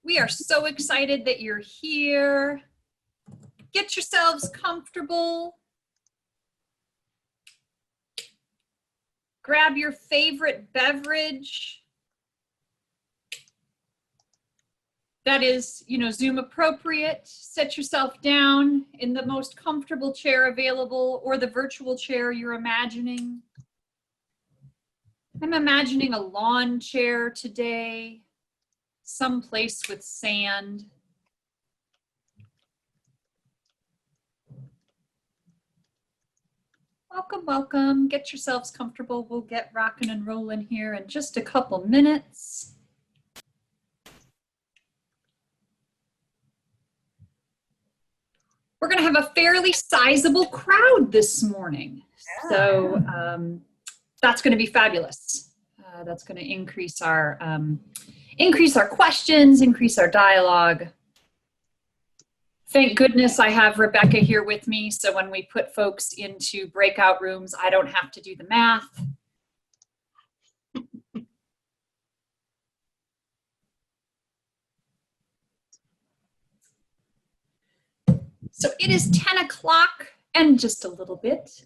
We are so excited that you're here. Get yourselves comfortable. Grab your favorite beverage that is, Zoom appropriate. Set yourself down in the most comfortable chair available or the virtual chair you're imagining. I'm imagining a lawn chair today, someplace with sand. Welcome, welcome. Get yourselves comfortable. We'll get rocking and rolling here in just a couple minutes. We're going to have a fairly sizable crowd this morning. So that's going to be fabulous. That's going to increase our questions, increase our dialogue. Thank goodness I have Rebecca here with me, so when we put folks into breakout rooms, I don't have to do the math. So it is 10 o'clock and just a little bit.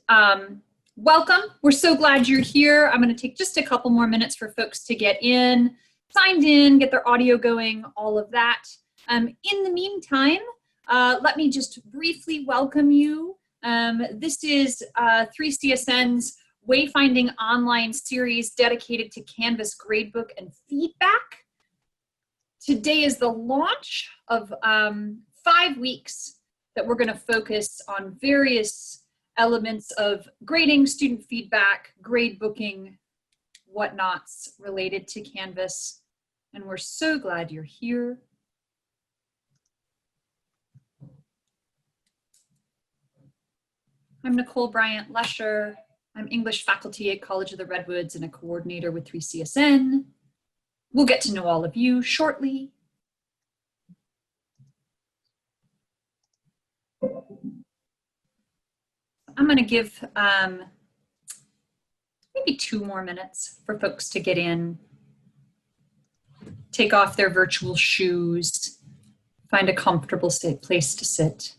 Welcome. We're so glad you're here. I'm going to take just a couple more minutes for folks to get in, signed in, get their audio going, all of that. In the meantime, let me just briefly welcome you. This is 3CSN's Wayfinding Online series dedicated to Canvas gradebook and feedback. Today is the launch of 5 weeks that we're going to focus on various elements of grading, student feedback, gradebooking, whatnots related to Canvas. And we're so glad you're here. I'm Nicole Bryant-Lesher. I'm English faculty at College of the Redwoods and a coordinator with 3CSN. We'll get to know all of you shortly. I'm going to give maybe 2 more minutes for folks to get in, take off their virtual shoes, find a comfortable place to sit.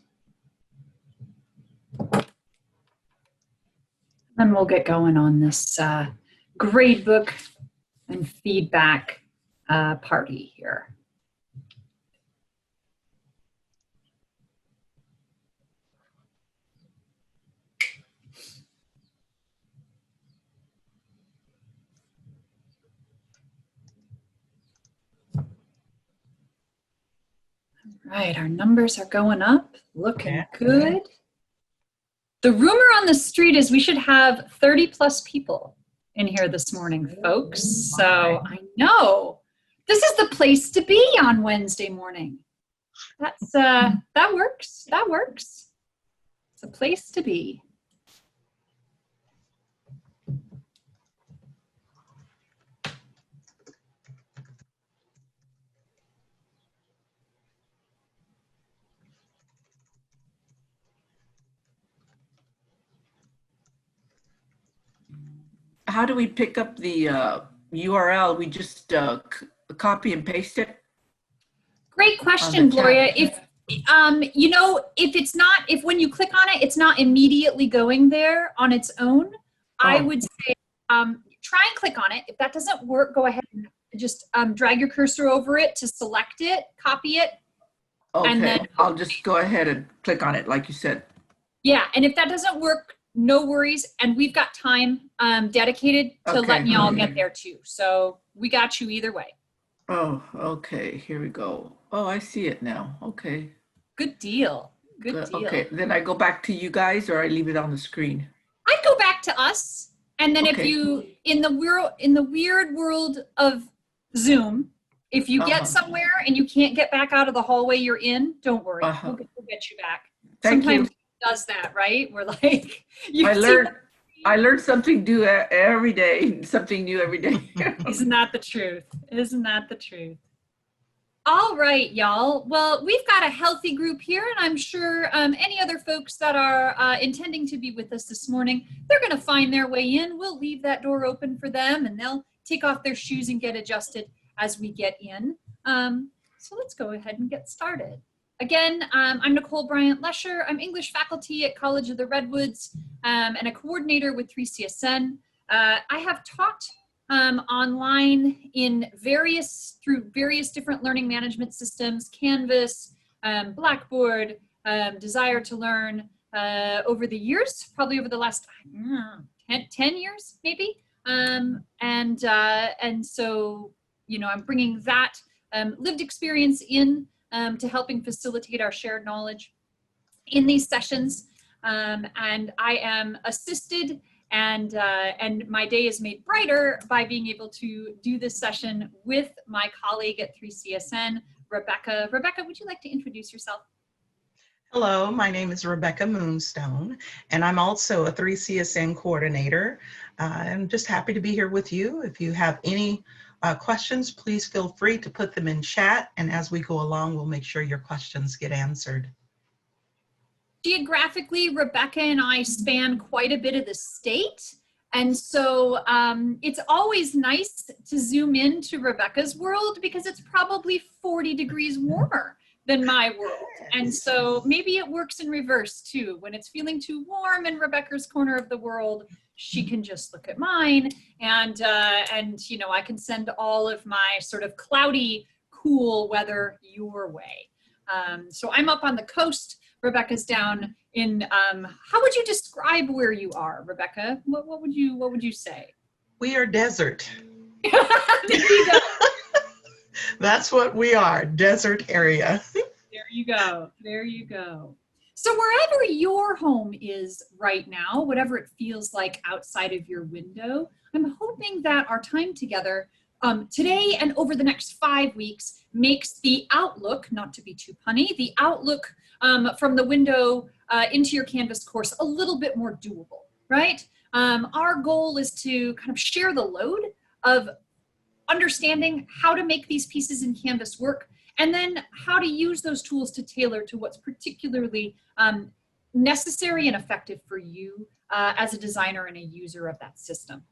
And we'll get going on this gradebook and feedback party here. All right, our numbers are going up, looking good. The rumor on the street is we should have 30 plus people in here this morning, folks. So I know this is the place to be on Wednesday morning. That's that works. That works. It's a place to be. How do we pick up the URL? We just copy and paste it? Great question, Gloria. If if when you click on it, it's not immediately going there on its own, I would say try and click on it. If that doesn't work, go ahead and just drag your cursor over it to select it, copy it. Okay, and then I'll just go ahead and click on it like you said. Yeah, and if that doesn't work, no worries. And we've got time dedicated to letting y'all get there too. So we got you either way. Oh, okay, here we go. Oh, I see it now. Okay. Good deal. Good deal. Okay, then I go back to you guys or I leave it on the screen? I'd go back to us. And then if you, in the weird world of Zoom, if you get somewhere and you can't get back out of the hallway you're in, don't worry. We'll get you back. Sometimes it does that, right? We're like, I learned something new every day, something new every day. Isn't that the truth? Isn't that the truth? All right, y'all. Well, we've got a healthy group here, and I'm sure any other folks that are intending to be with us this morning, they're going to find their way in. We'll leave that door open for them, and they'll take off their shoes and get adjusted as we get in. So let's go ahead and get started. Again, I'm Nicole Bryant-Lesher. I'm English faculty at College of the Redwoods and a coordinator with 3CSN. I have taught online through various different learning management systems, Canvas, Blackboard, Desire to Learn over the years, probably over the last 10 years, maybe. And so, you know, I'm bringing that lived experience in to helping facilitate our shared knowledge in these sessions. And I am assisted and my day is made brighter by being able to do this session with my colleague at 3CSN, Rebecca. Rebecca, would you like to introduce yourself? Hello, my name is Rebecca Moonstone, and I'm also a 3CSN coordinator. I'm just happy to be here with you. If you have any questions, please feel free to put them in chat, and as we go along, we'll make sure your questions get answered. Geographically, Rebecca and I span quite a bit of the state. And so it's always nice to zoom into Rebecca's world because it's probably 40 degrees warmer than my world. And so maybe it works in reverse too. When it's feeling too warm in Rebecca's corner of the world, she can just look at mine and you know, I can send all of my sort of cloudy, cool weather your way. So I'm up on the coast. Rebecca's down in, how would you describe where you are, Rebecca? What would you say? We are desert. There you go. That's what we are, desert area. There you go. There you go. So wherever your home is right now, whatever it feels like outside of your window, I'm hoping that our time together today and over the next 5 weeks makes the outlook, not to be too punny, the outlook from the window into your Canvas course a little bit more doable, right? Our goal is to kind of share the load of understanding how to make these pieces in Canvas work, and then how to use those tools to tailor to what's particularly necessary and effective for you as a designer and a user of that system.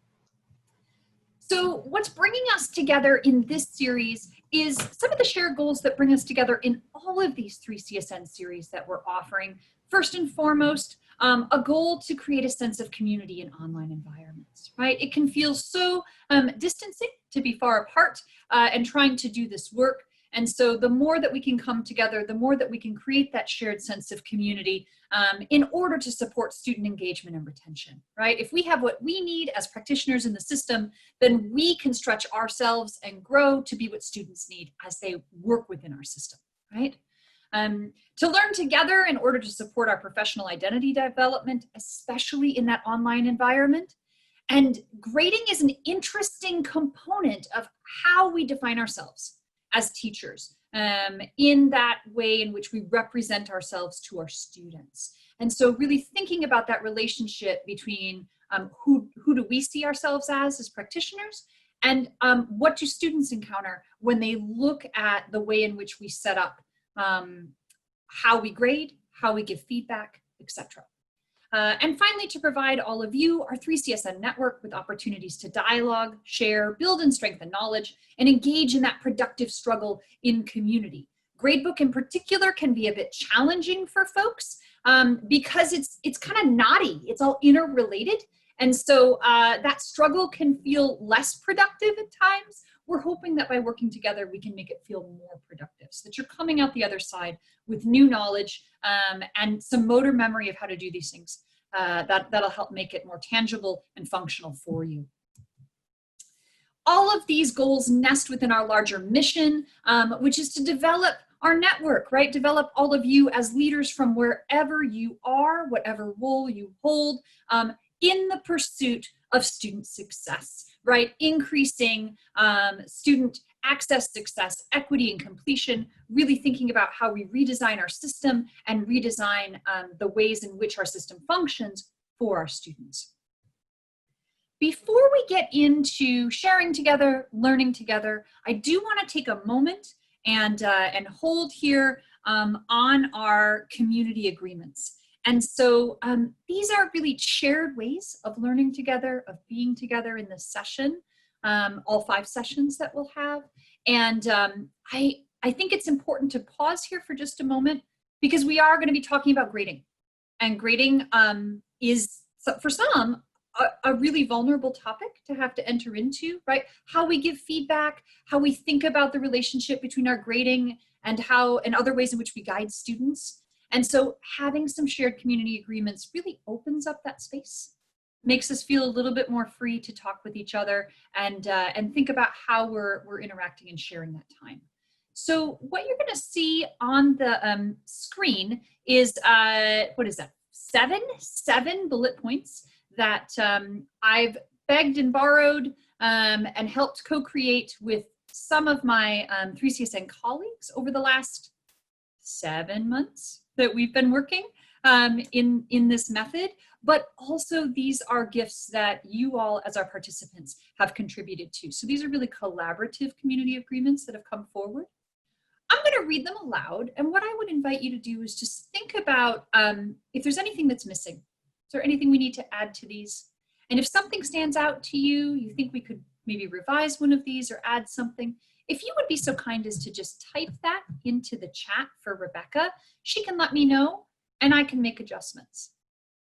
So what's bringing us together in this series is some of the shared goals that bring us together in all of these 3CSN series that we're offering. First and foremost, a goal to create a sense of community in online environments, right? It can feel so distancing to be far apart and trying to do this work. And so the more that we can come together, the more that we can create that shared sense of community in order to support student engagement and retention, right? If we have what we need as practitioners in the system, then we can stretch ourselves and grow to be what students need as they work within our system, right? To learn together in order to support our professional identity development, especially in that online environment. And grading is an interesting component of how we define ourselves as teachers in that way in which we represent ourselves to our students. And so really thinking about that relationship between who do we see ourselves as practitioners, and what do students encounter when they look at the way in which we set up how we grade, how we give feedback, etc. And finally, to provide all of you, our 3CSN network, with opportunities to dialogue, share, build and strengthen knowledge, and engage in that productive struggle in community. Gradebook in particular can be a bit challenging for folks because it's kind of knotty. It's all interrelated. And so that struggle can feel less productive at times. We're hoping that by working together, we can make it feel more productive so that you're coming out the other side with new knowledge and some motor memory of how to do these things. That'll help make it more tangible and functional for you. All of these goals nest within our larger mission, which is to develop our network, right? Develop all of you as leaders from wherever you are, whatever role you hold, in the pursuit of student success, right? Increasing student access, success, equity, and completion, really thinking about how we redesign our system and redesign the ways in which our system functions for our students. Before we get into sharing together, learning together, I do want to take a moment and hold here on our community agreements. And so these are really shared ways of learning together, of being together in this session, all 5 sessions that we'll have. And I I think it's important to pause here for just a moment because we are going to be talking about grading. And grading is, for some, a really vulnerable topic to have to enter into, right? How we give feedback, how we think about the relationship between our grading and other ways in which we guide students. And so having some shared community agreements really opens up that space, makes us feel a little bit more free to talk with each other and think about how we're interacting and sharing that time. So what you're going to see on the screen is, what is that? Seven bullet points that I've begged and borrowed and helped co-create with some of my 3CSN colleagues over the last 7 months that we've been working in this method. But also these are gifts that you all as our participants have contributed to. So these are really collaborative community agreements that have come forward. I'm going to read them aloud, and what I would invite you to do is just think about if there's anything that's missing. Is there anything we need to add to these? And if something stands out to you, you think we could maybe revise one of these or add something, if you would be so kind as to just type that into the chat for Rebecca, she can let me know and I can make adjustments.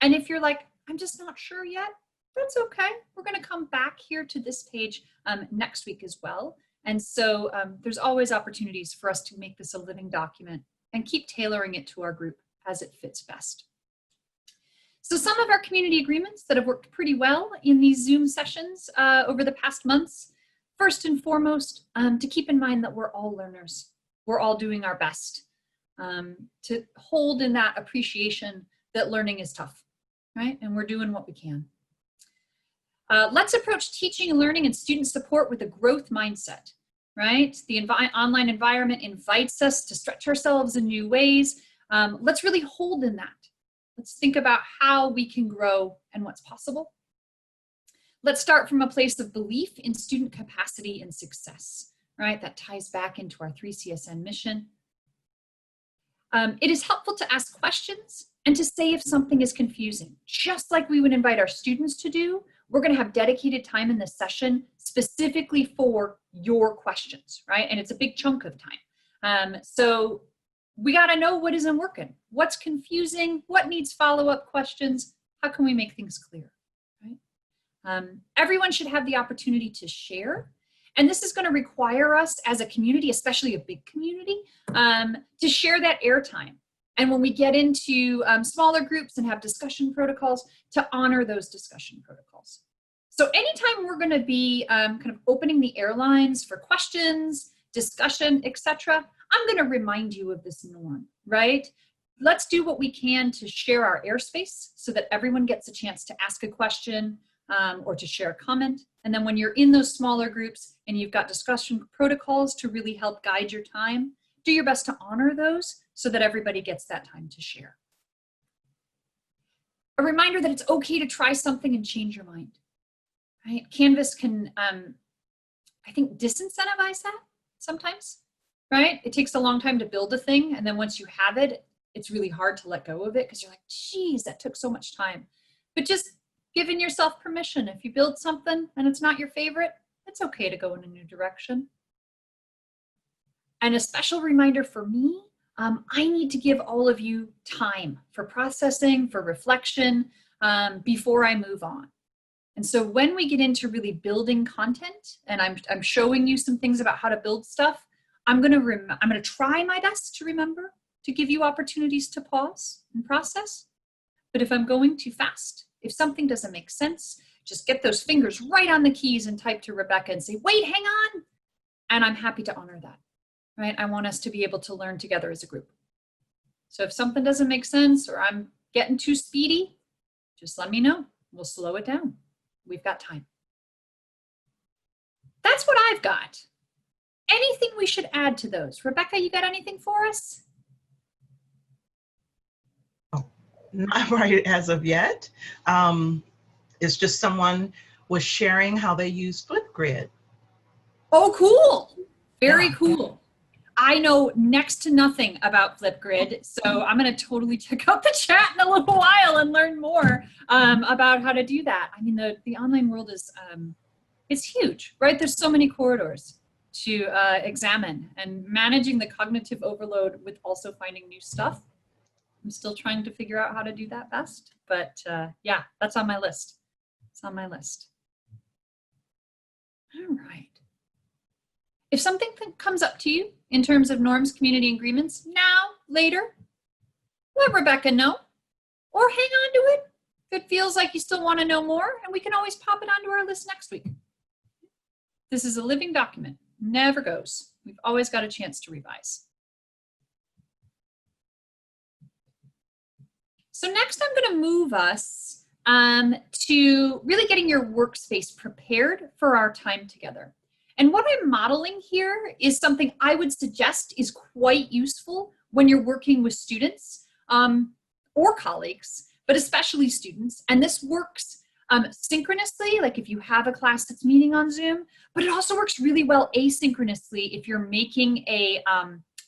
And if you're like, I'm just not sure yet, that's okay. We're going to come back here to this page next week as well. And so there's always opportunities for us to make this a living document and keep tailoring it to our group as it fits best. So some of our community agreements that have worked pretty well in these Zoom sessions over the past months, first and foremost, to keep in mind that we're all learners. We're all doing our best to hold in that appreciation that learning is tough, right? And we're doing what we can. Let's approach teaching and learning and student support with a growth mindset, right? The online environment invites us to stretch ourselves in new ways. Let's really hold in that. Let's think about how we can grow and what's possible. Let's start from a place of belief in student capacity and success, right? That ties back into our 3CSN mission. It is helpful to ask questions and to say if something is confusing, just like we would invite our students to do. We're going to have dedicated time in this session specifically for your questions, right? And it's a big chunk of time. So we got to know what isn't working, what's confusing, what needs follow-up questions, how can we make things clear, right? Everyone should have the opportunity to share. And this is going to require us as a community, especially a big community, to share that airtime. And when we get into smaller groups and have discussion protocols, to honor those discussion protocols. So anytime we're going to be kind of opening the airlines for questions, discussion, etc., I'm going to remind you of this norm, right? Let's do what we can to share our airspace so that everyone gets a chance to ask a question or to share a comment. And then when you're in those smaller groups and you've got discussion protocols to really help guide your time, do your best to honor those so that everybody gets that time to share. A reminder that it's okay to try something and change your mind, right? Canvas can, I think, disincentivize that sometimes, right? It takes a long time to build a thing, and then once you have it, it's really hard to let go of it because you're like, geez, that took so much time. But just giving yourself permission. If you build something and it's not your favorite, it's okay to go in a new direction. And a special reminder for me, I need to give all of you time for processing, for reflection, before I move on. And so when we get into really building content, and I'm showing you some things about how to build stuff, I'm gonna try my best to remember to give you opportunities to pause and process. But if I'm going too fast, if something doesn't make sense, just get those fingers right on the keys and type to Rebecca and say, wait, hang on. And I'm happy to honor that. Right? I want us to be able to learn together as a group. So if something doesn't make sense or I'm getting too speedy, just let me know. We'll slow it down. We've got time. That's what I've got. Anything we should add to those? Rebecca, you got anything for us? Oh, not right as of yet. It's just someone was sharing how they use Flipgrid. Oh, cool. Very cool. I know next to nothing about Flipgrid, so I'm going to totally check out the chat in a little while and learn more about how to do that. I mean, the online world is it's huge, right? There's so many corridors. to examine, and managing the cognitive overload with also finding new stuff. I'm still trying to figure out how to do that best, but yeah, that's on my list. It's on my list. All right. If something comes up to you in terms of norms, community, and agreements, now, later, let Rebecca know, or hang on to it if it feels like you still want to know more, and we can always pop it onto our list next week. This is a living document, never goes. We've always got a chance to revise. So next I'm going to move us to really getting your workspace prepared for our time together. And what I'm modeling here is something I would suggest is quite useful when you're working with students or colleagues, but especially students. And this works synchronously, like if you have a class that's meeting on Zoom, but it also works really well asynchronously if you're making a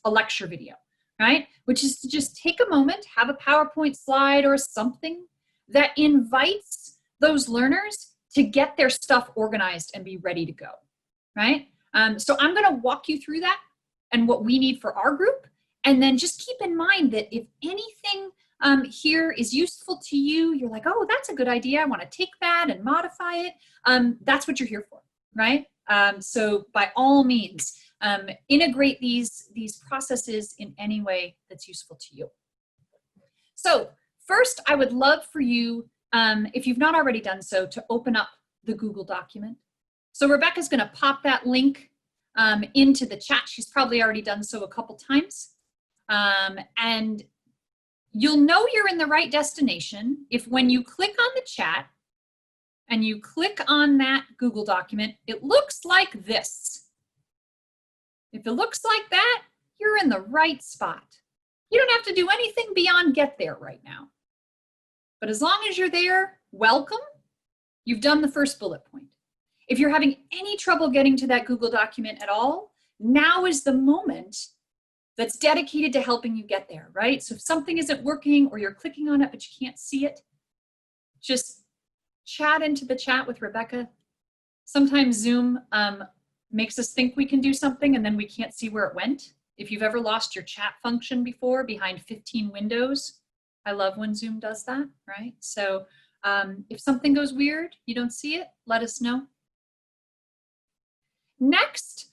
lecture video, right? Which is to just take a moment, have a PowerPoint slide or something that invites those learners to get their stuff organized and be ready to go, right? So I'm gonna walk you through that and what we need for our group. And then just keep in mind that if anything here is useful to you, you're like, oh, that's a good idea, I wanna take that and modify it, that's what you're here for, right? So by all means, integrate these processes in any way that's useful to you. So first, I would love for you, if you've not already done so, to open up the Google document. So Rebecca's gonna pop that link into the chat. She's probably already done so a couple times. And you'll know you're in the right destination if when you click on the chat and you click on that Google document, it looks like this. If it looks like that, you're in the right spot. You don't have to do anything beyond get there right now. But as long as you're there, welcome. You've done the first bullet point. If you're having any trouble getting to that Google document at all, now is the moment that's dedicated to helping you get there, right? So if something isn't working or you're clicking on it but you can't see it, just chat into the chat with Rebecca. Sometimes Zoom makes us think we can do something and then we can't see where it went. If you've ever lost your chat function before behind 15 windows, I love when Zoom does that, right? So if something goes weird, you don't see it, let us know. Next,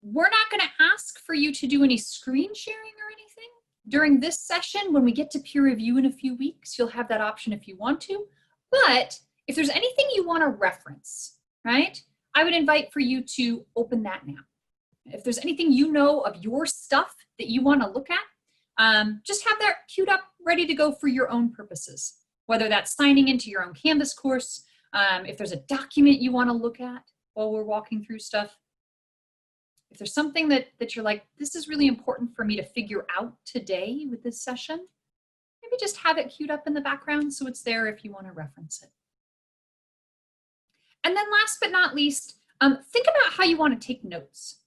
we're not going to ask for you to do any screen sharing or anything. During this session, when we get to peer review in a few weeks, you'll have that option if you want to. But if there's anything you want to reference, right, I would invite for you to open that now. If there's anything you know of your stuff that you want to look at, just have that queued up, ready to go for your own purposes, whether that's signing into your own Canvas course, if there's a document you want to look at while we're walking through stuff. If there's something that you're like, this is really important for me to figure out today with this session, maybe just have it queued up in the background so it's there if you want to reference it. And then last but not least, think about how you want to take notes.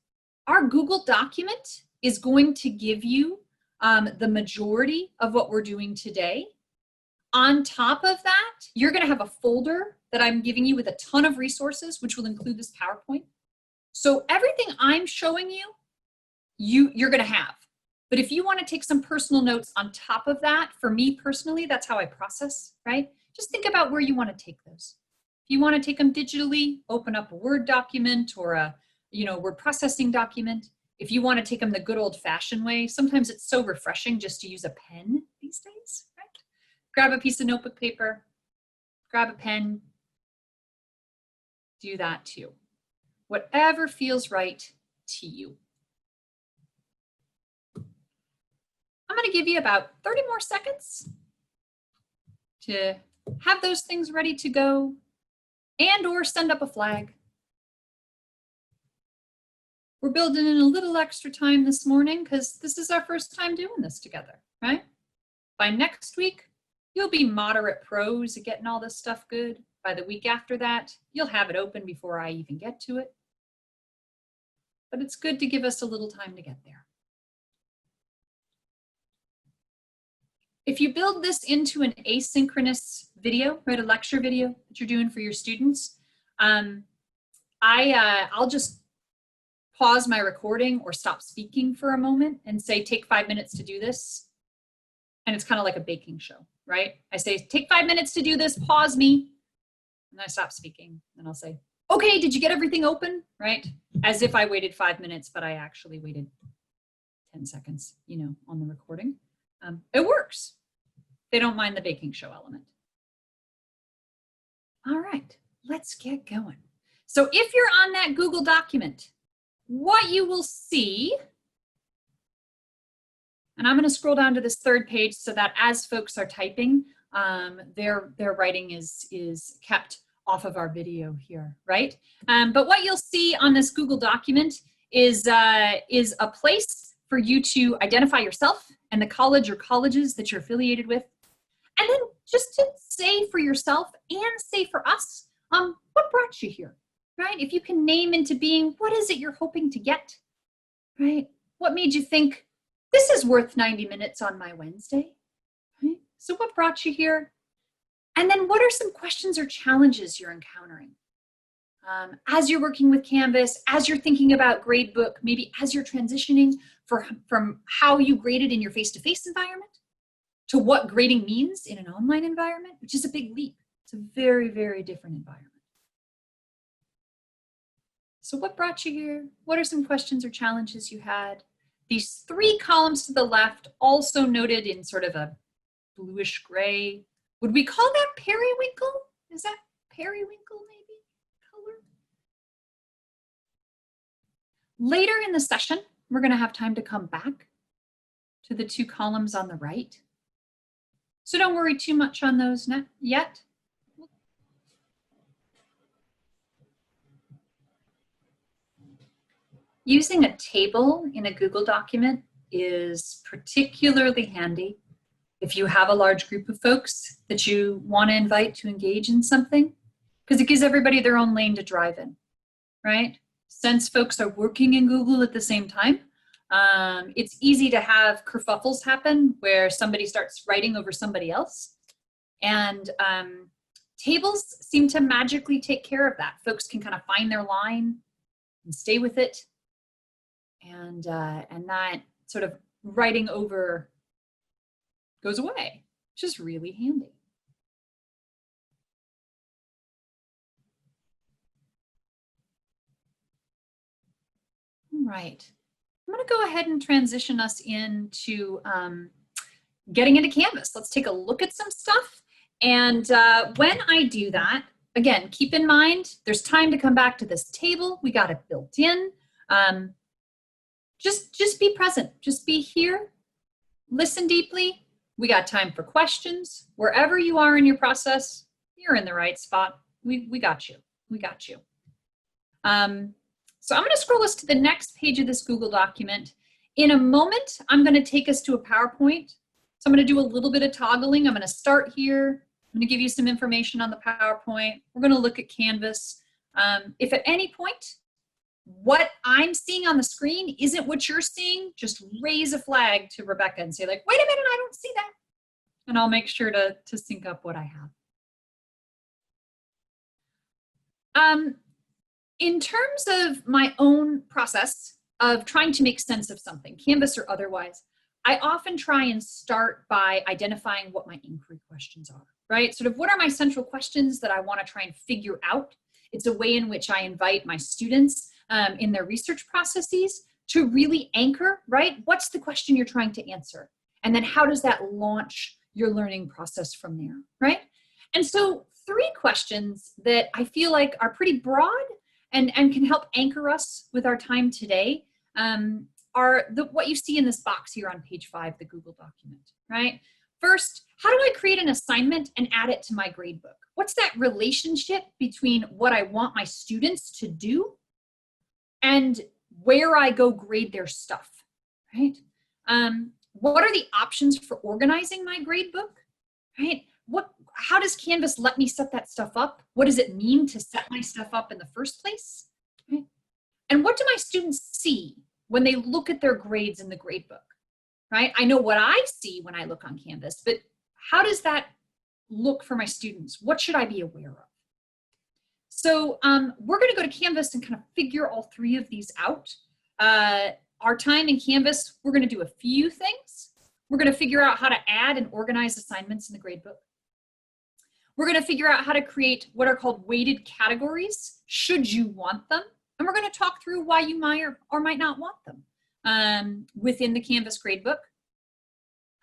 Our Google document is going to give you the majority of what we're doing today. On top of that, you're going to have a folder that I'm giving you with a ton of resources, which will include this PowerPoint. So everything I'm showing you, you're going to have. But if you want to take some personal notes on top of that, for me personally, that's how I process, right? Just think about where you want to take those. If you want to take them digitally, open up a Word document or a word processing document. If you want to take them the good old-fashioned way, sometimes it's so refreshing just to use a pen these days, right? Grab a piece of notebook paper, grab a pen, do that too. Whatever feels right to you. I'm going to give you about 30 more seconds to have those things ready to go and or send up a flag. We're building in a little extra time this morning because this is our first time doing this together, right? By next week, you'll be moderate pros at getting all this stuff good. By the week after that, you'll have it open before I even get to it. But it's good to give us a little time to get there. If you build this into an asynchronous video, right, a lecture video that you're doing for your students, I'll just pause my recording or stop speaking for a moment and say, take 5 minutes to do this. And it's kind of like a baking show, right? I say, take 5 minutes to do this, pause me. And I stop speaking. And I'll say, okay, did you get everything open? Right? As if I waited 5 minutes, but I actually waited 10 seconds, you know, on the recording. It works. They don't mind the baking show element. All right, let's get going. So if you're on that Google document, what you will see, and I'm going to scroll down to this third page so that as folks are typing, their writing is kept off of our video here, right? But what you'll see on this Google document is a place for you to identify yourself and the college or colleges that you're affiliated with. And then just to say for yourself and say for us, what brought you here, right? If you can name into being, what is it you're hoping to get, right? What made you think, this is worth 90 minutes on my Wednesday, right? So what brought you here? And then what are some questions or challenges you're encountering? As you're working with Canvas, as you're thinking about Gradebook, maybe as you're transitioning from how you graded in your face-to-face environment to what grading means in an online environment, which is a big leap. It's a very, very different environment. So what brought you here? What are some questions or challenges you had? These 3 columns to the left, also noted in sort of a bluish gray. Would we call that periwinkle? Is that periwinkle maybe color? Later in the session, we're going to have time to come back to the 2 columns on the right. So don't worry too much on those yet. Using a table in a Google document is particularly handy if you have a large group of folks that you want to invite to engage in something, because it gives everybody their own lane to drive in, right? Since folks are working in Google at the same time, it's easy to have kerfuffles happen where somebody starts writing over somebody else. And tables seem to magically take care of that. Folks can kind of find their line and stay with it. And that sort of writing over goes away, which is really handy. All right, I'm going to go ahead and transition us into getting into Canvas. Let's take a look at some stuff. And when I do that, again, keep in mind, there's time to come back to this table. We got it built in. Just be present, just be here, listen deeply. We got time for questions. Wherever you are in your process, you're in the right spot. We got you, we got you. So I'm gonna scroll us to the next page of this Google document. In a moment, I'm gonna take us to a PowerPoint. So I'm gonna do a little bit of toggling. I'm gonna start here. I'm gonna give you some information on the PowerPoint. We're gonna look at Canvas. If at any point, what I'm seeing on the screen isn't what you're seeing, just raise a flag to Rebecca and say like, wait a minute, I don't see that. And I'll make sure to sync up what I have. In terms of my own process of trying to make sense of something, Canvas or otherwise, I often try and start by identifying what my inquiry questions are, right? Sort of what are my central questions that I want to try and figure out? It's a way in which I invite my students in their research processes to really anchor, right? What's the question you're trying to answer? And then how does that launch your learning process from there, right? And so 3 questions that I feel like are pretty broad and can help anchor us with our time today are what you see in this box here on page 5, the Google document, right? First, how do I create an assignment and add it to my gradebook? What's that relationship between what I want my students to do and where I go grade their stuff, right? What are the options for organizing my gradebook, right? How does Canvas let me set that stuff up? What does it mean to set my stuff up in the first place, right? And what do my students see when they look at their grades in the gradebook, right? I know what I see when I look on Canvas, but how does that look for my students? What should I be aware of? So we're going to go to Canvas and kind of figure all three of these out. Our time in Canvas, we're going to do a few things. We're going to figure out how to add and organize assignments in the gradebook. We're going to figure out how to create what are called weighted categories, should you want them. And we're going to talk through why you might or might not want them within the Canvas gradebook.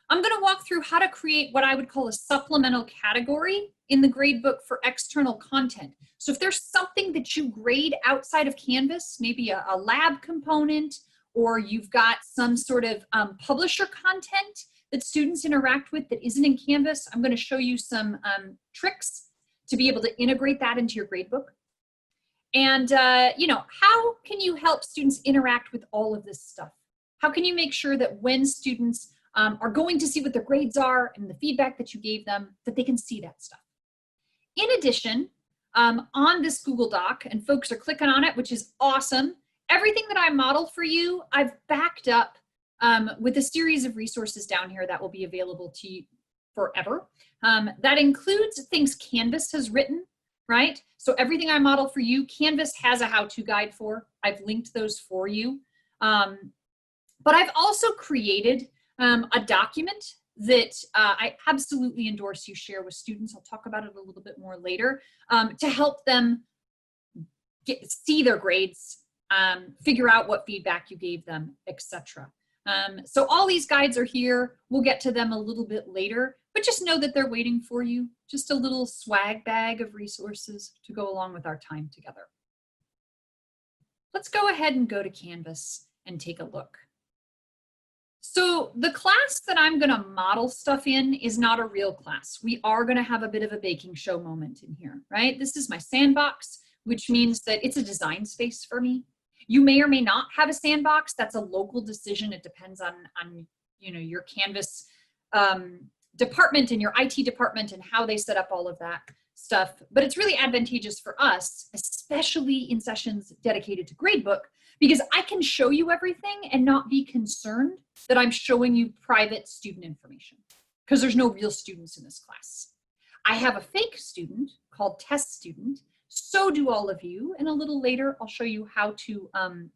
I'm going to walk through how to create what I would call a supplemental category in the gradebook for external content. So if there's something that you grade outside of Canvas, maybe a lab component, or you've got some sort of publisher content that students interact with that isn't in Canvas, I'm going to show you some tricks to be able to integrate that into your gradebook. And, you know, how can you help students interact with all of this stuff? How can you make sure that when students are going to see what their grades are and the feedback that you gave them, that they can see that stuff? In addition, on this Google Doc, and folks are clicking on it, which is awesome, everything that I modeled for you, I've backed up with a series of resources down here that will be available to you forever. That includes things Canvas has written, right? So everything I modeled for you, Canvas has a how-to guide for. I've linked those for you. But I've also created a document that I absolutely endorse you share with students. I'll talk about it a little bit more later to help them see their grades, figure out what feedback you gave them, etc. So all these guides are here. We'll get to them a little bit later, but just know that they're waiting for you. Just a little swag bag of resources to go along with our time together. Let's go ahead and go to Canvas and take a look. So the class that I'm going to model stuff in is not a real class. We are going to have a bit of a baking show moment in here, right? This is my sandbox, which means that it's a design space for me. You may or may not have a sandbox. That's a local decision. It depends on you know, your Canvas department and your IT department and how they set up all of that stuff. But it's really advantageous for us, especially in sessions dedicated to gradebook, because I can show you everything and not be concerned that I'm showing you private student information, because there's no real students in this class. I have a fake student called test student. So do all of you. And a little later, I'll show you how to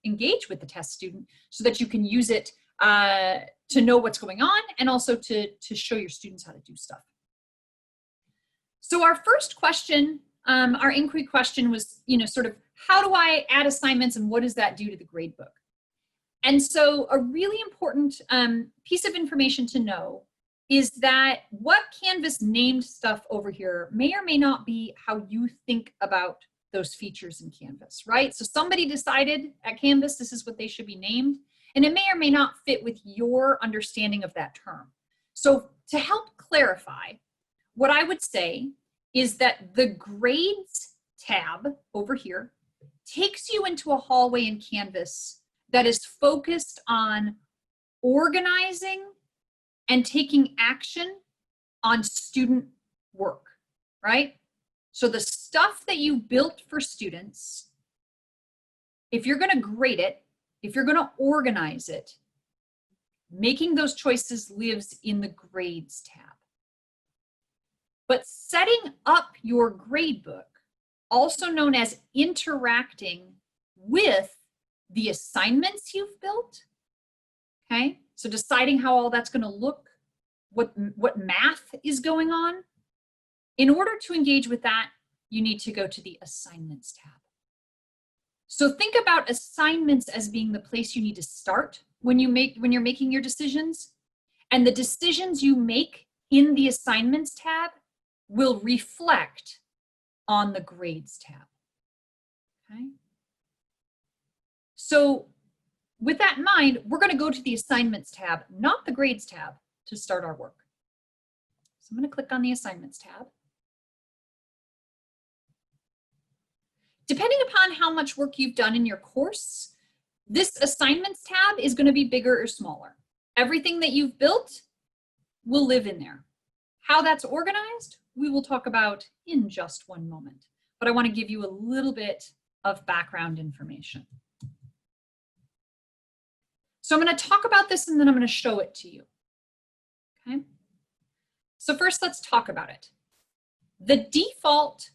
engage with the test student so that you can use it to know what's going on and also to show your students how to do stuff. So our first question, our inquiry question was, you know, sort of, how do I add assignments and what does that do to the gradebook? And so a really important piece of information to know is that what Canvas named stuff over here may or may not be how you think about those features in Canvas, right? So somebody decided at Canvas this is what they should be named, and it may or may not fit with your understanding of that term. So to help clarify, what I would say is that the Grades tab over here takes you into a hallway in Canvas that is focused on organizing and taking action on student work, right? So the stuff that you built for students, if you're gonna grade it, if you're gonna organize it, making those choices lives in the Grades tab. But setting up your gradebook, also known as interacting with the assignments you've built, okay? So deciding how all that's gonna look, what math is going on. In order to engage with that, you need to go to the Assignments tab. So think about assignments as being the place you need to start when you're making your decisions. And the decisions you make in the Assignments tab will reflect on the Grades tab, okay? So with that in mind, we're going to go to the Assignments tab, not the Grades tab, to start our work. So I'm going to click on the Assignments tab. Depending upon how much work you've done in your course, this Assignments tab is going to be bigger or smaller. Everything that you've built will live in there. How that's organized, we will talk about in just one moment. But I want to give you a little bit of background information. So I'm going to talk about this and then I'm going to show it to you. Okay. So first, let's talk about it. The default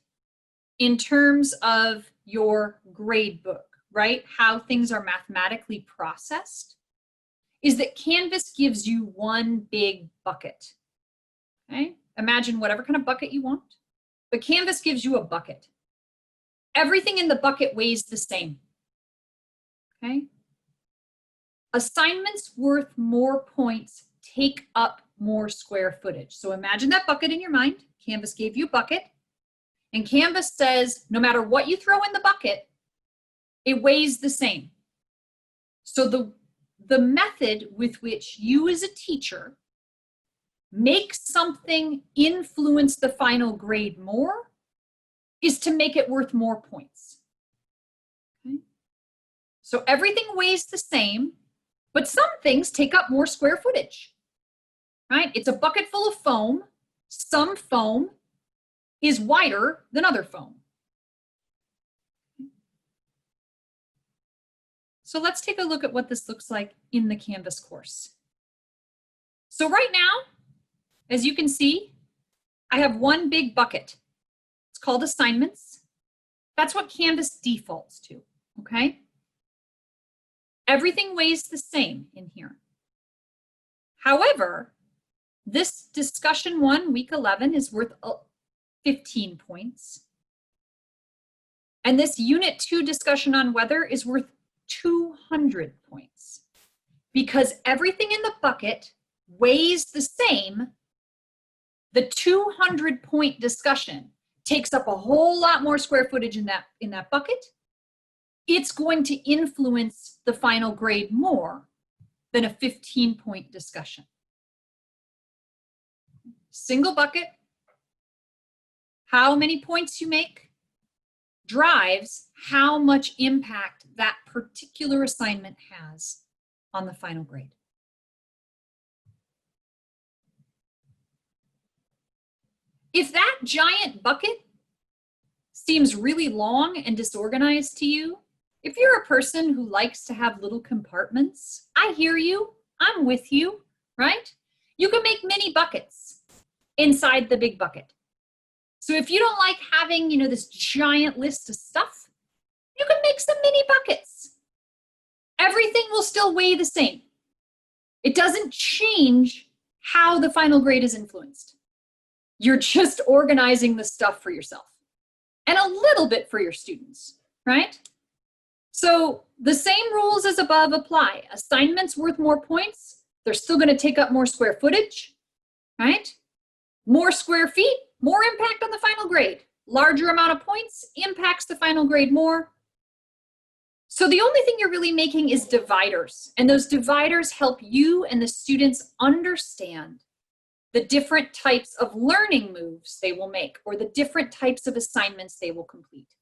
in terms of your grade book, right? How things are mathematically processed, is that Canvas gives you one big bucket. Okay? Imagine whatever kind of bucket you want, but Canvas gives you a bucket. Everything in the bucket weighs the same. Okay? Assignments worth more points take up more square footage. So imagine that bucket in your mind. Canvas gave you a bucket, and Canvas says no matter what you throw in the bucket, it weighs the same. So the method with which you as a teacher make something influence the final grade more is to make it worth more points. Okay? So everything weighs the same, but some things take up more square footage, right? It's a bucket full of foam. Some foam is wider than other foam. So let's take a look at what this looks like in the Canvas course. So right now, as you can see, I have one big bucket. It's called assignments. That's what Canvas defaults to, okay? Everything weighs the same in here. However, this discussion 1, week 11, is worth 15 points. And this unit 2 discussion on weather is worth 200 points. Because everything in the bucket weighs the same, the 200-point discussion takes up a whole lot more square footage in that bucket. It's going to influence the final grade more than a 15-point discussion. Single bucket, how many points you make drives how much impact that particular assignment has on the final grade. If that giant bucket seems really long and disorganized to you, if you're a person who likes to have little compartments, I hear you, I'm with you, right? You can make mini buckets inside the big bucket. So if you don't like having, this giant list of stuff, you can make some mini buckets. Everything will still weigh the same. It doesn't change how the final grade is influenced. You're just organizing the stuff for yourself and a little bit for your students, right? So the same rules as above apply. Assignments worth more points, they're still going to take up more square footage, right? More square feet, more impact on the final grade. Larger amount of points impacts the final grade more. So the only thing you're really making is dividers, and those dividers help you and the students understand the different types of learning moves they will make or the different types of assignments they will complete.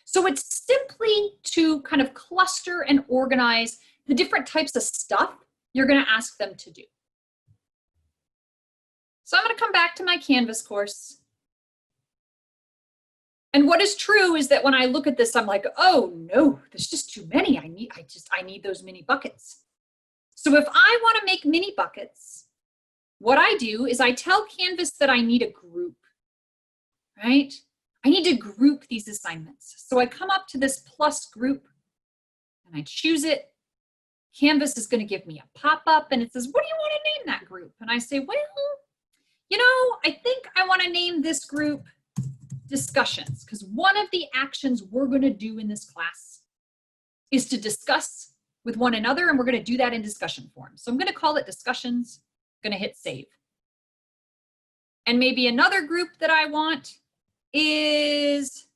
So it's simply to kind of cluster and organize the different types of stuff you're going to ask them to do. So I'm going to come back to my Canvas course. And what is true is that when I look at this, I'm like, oh no, there's just too many. I need those mini buckets. So if I want to make mini buckets, what I do is I tell Canvas that I need a group, right? I need to group these assignments. So I come up to this plus group and I choose it. Canvas is going to give me a pop-up and it says, what do you want to name that group? And I say, well, I think I want to name this group discussions, because one of the actions we're going to do in this class is to discuss with one another, and we're going to do that in discussion form. So I'm going to call it discussions. Going to hit save. And maybe another group that I want is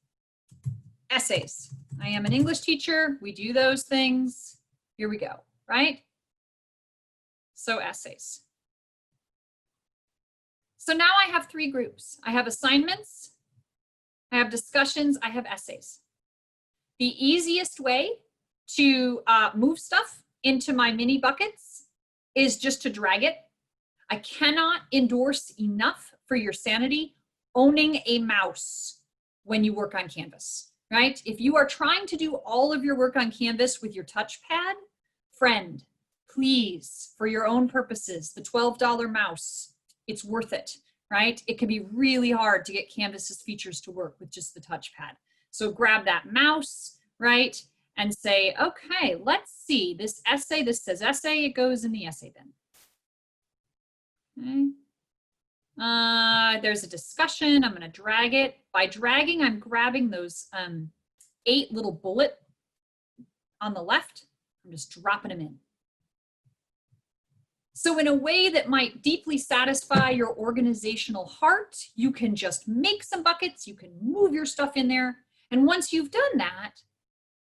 essays. I am an English teacher. We do those things. Here we go, right? So essays. So now I have 3 groups. I have assignments, I have discussions, I have essays. The easiest way to move stuff into my mini buckets is just to drag it. I cannot endorse enough for your sanity owning a mouse when you work on Canvas, right? If you are trying to do all of your work on Canvas with your touchpad, friend, please, for your own purposes, the $12 mouse, it's worth it. right? It can be really hard to get Canvas's features to work with just the touchpad. So grab that mouse, right? And say, okay, let's see this essay. This says essay, it goes in the essay bin. Okay. There's a discussion. I'm going to drag it. By dragging, I'm grabbing those 8 little bullets on the left. I'm just dropping them in. So in a way that might deeply satisfy your organizational heart, you can just make some buckets, you can move your stuff in there. And once you've done that,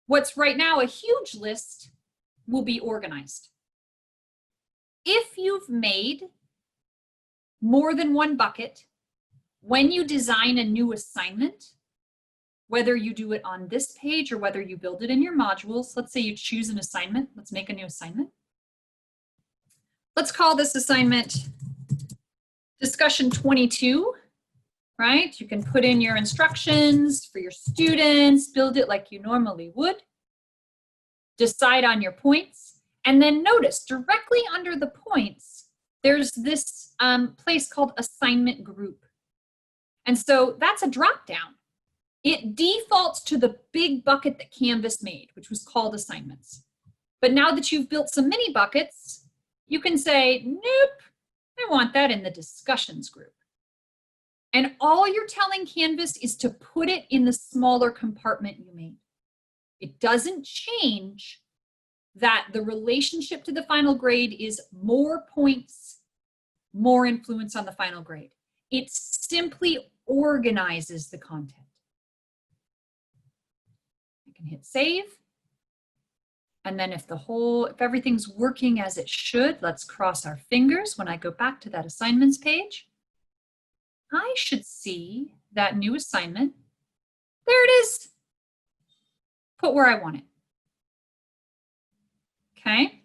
what's right now a huge list will be organized. If you've made more than one bucket, when you design a new assignment, whether you do it on this page or whether you build it in your modules, let's say you choose an assignment, let's make a new assignment. Let's call this assignment discussion 22, right? You can put in your instructions for your students, build it like you normally would, decide on your points, and then notice directly under the points, there's this place called assignment group. And so that's a drop down. It defaults to the big bucket that Canvas made, which was called assignments. But now that you've built some mini buckets, you can say, nope, I want that in the discussions group. And all you're telling Canvas is to put it in the smaller compartment you made. It doesn't change that the relationship to the final grade is more points, more influence on the final grade. It simply organizes the content. I can hit save. And then if everything's working as it should, let's cross our fingers. When I go back to that assignments page, I should see that new assignment. There it is. Put where I want it. Okay.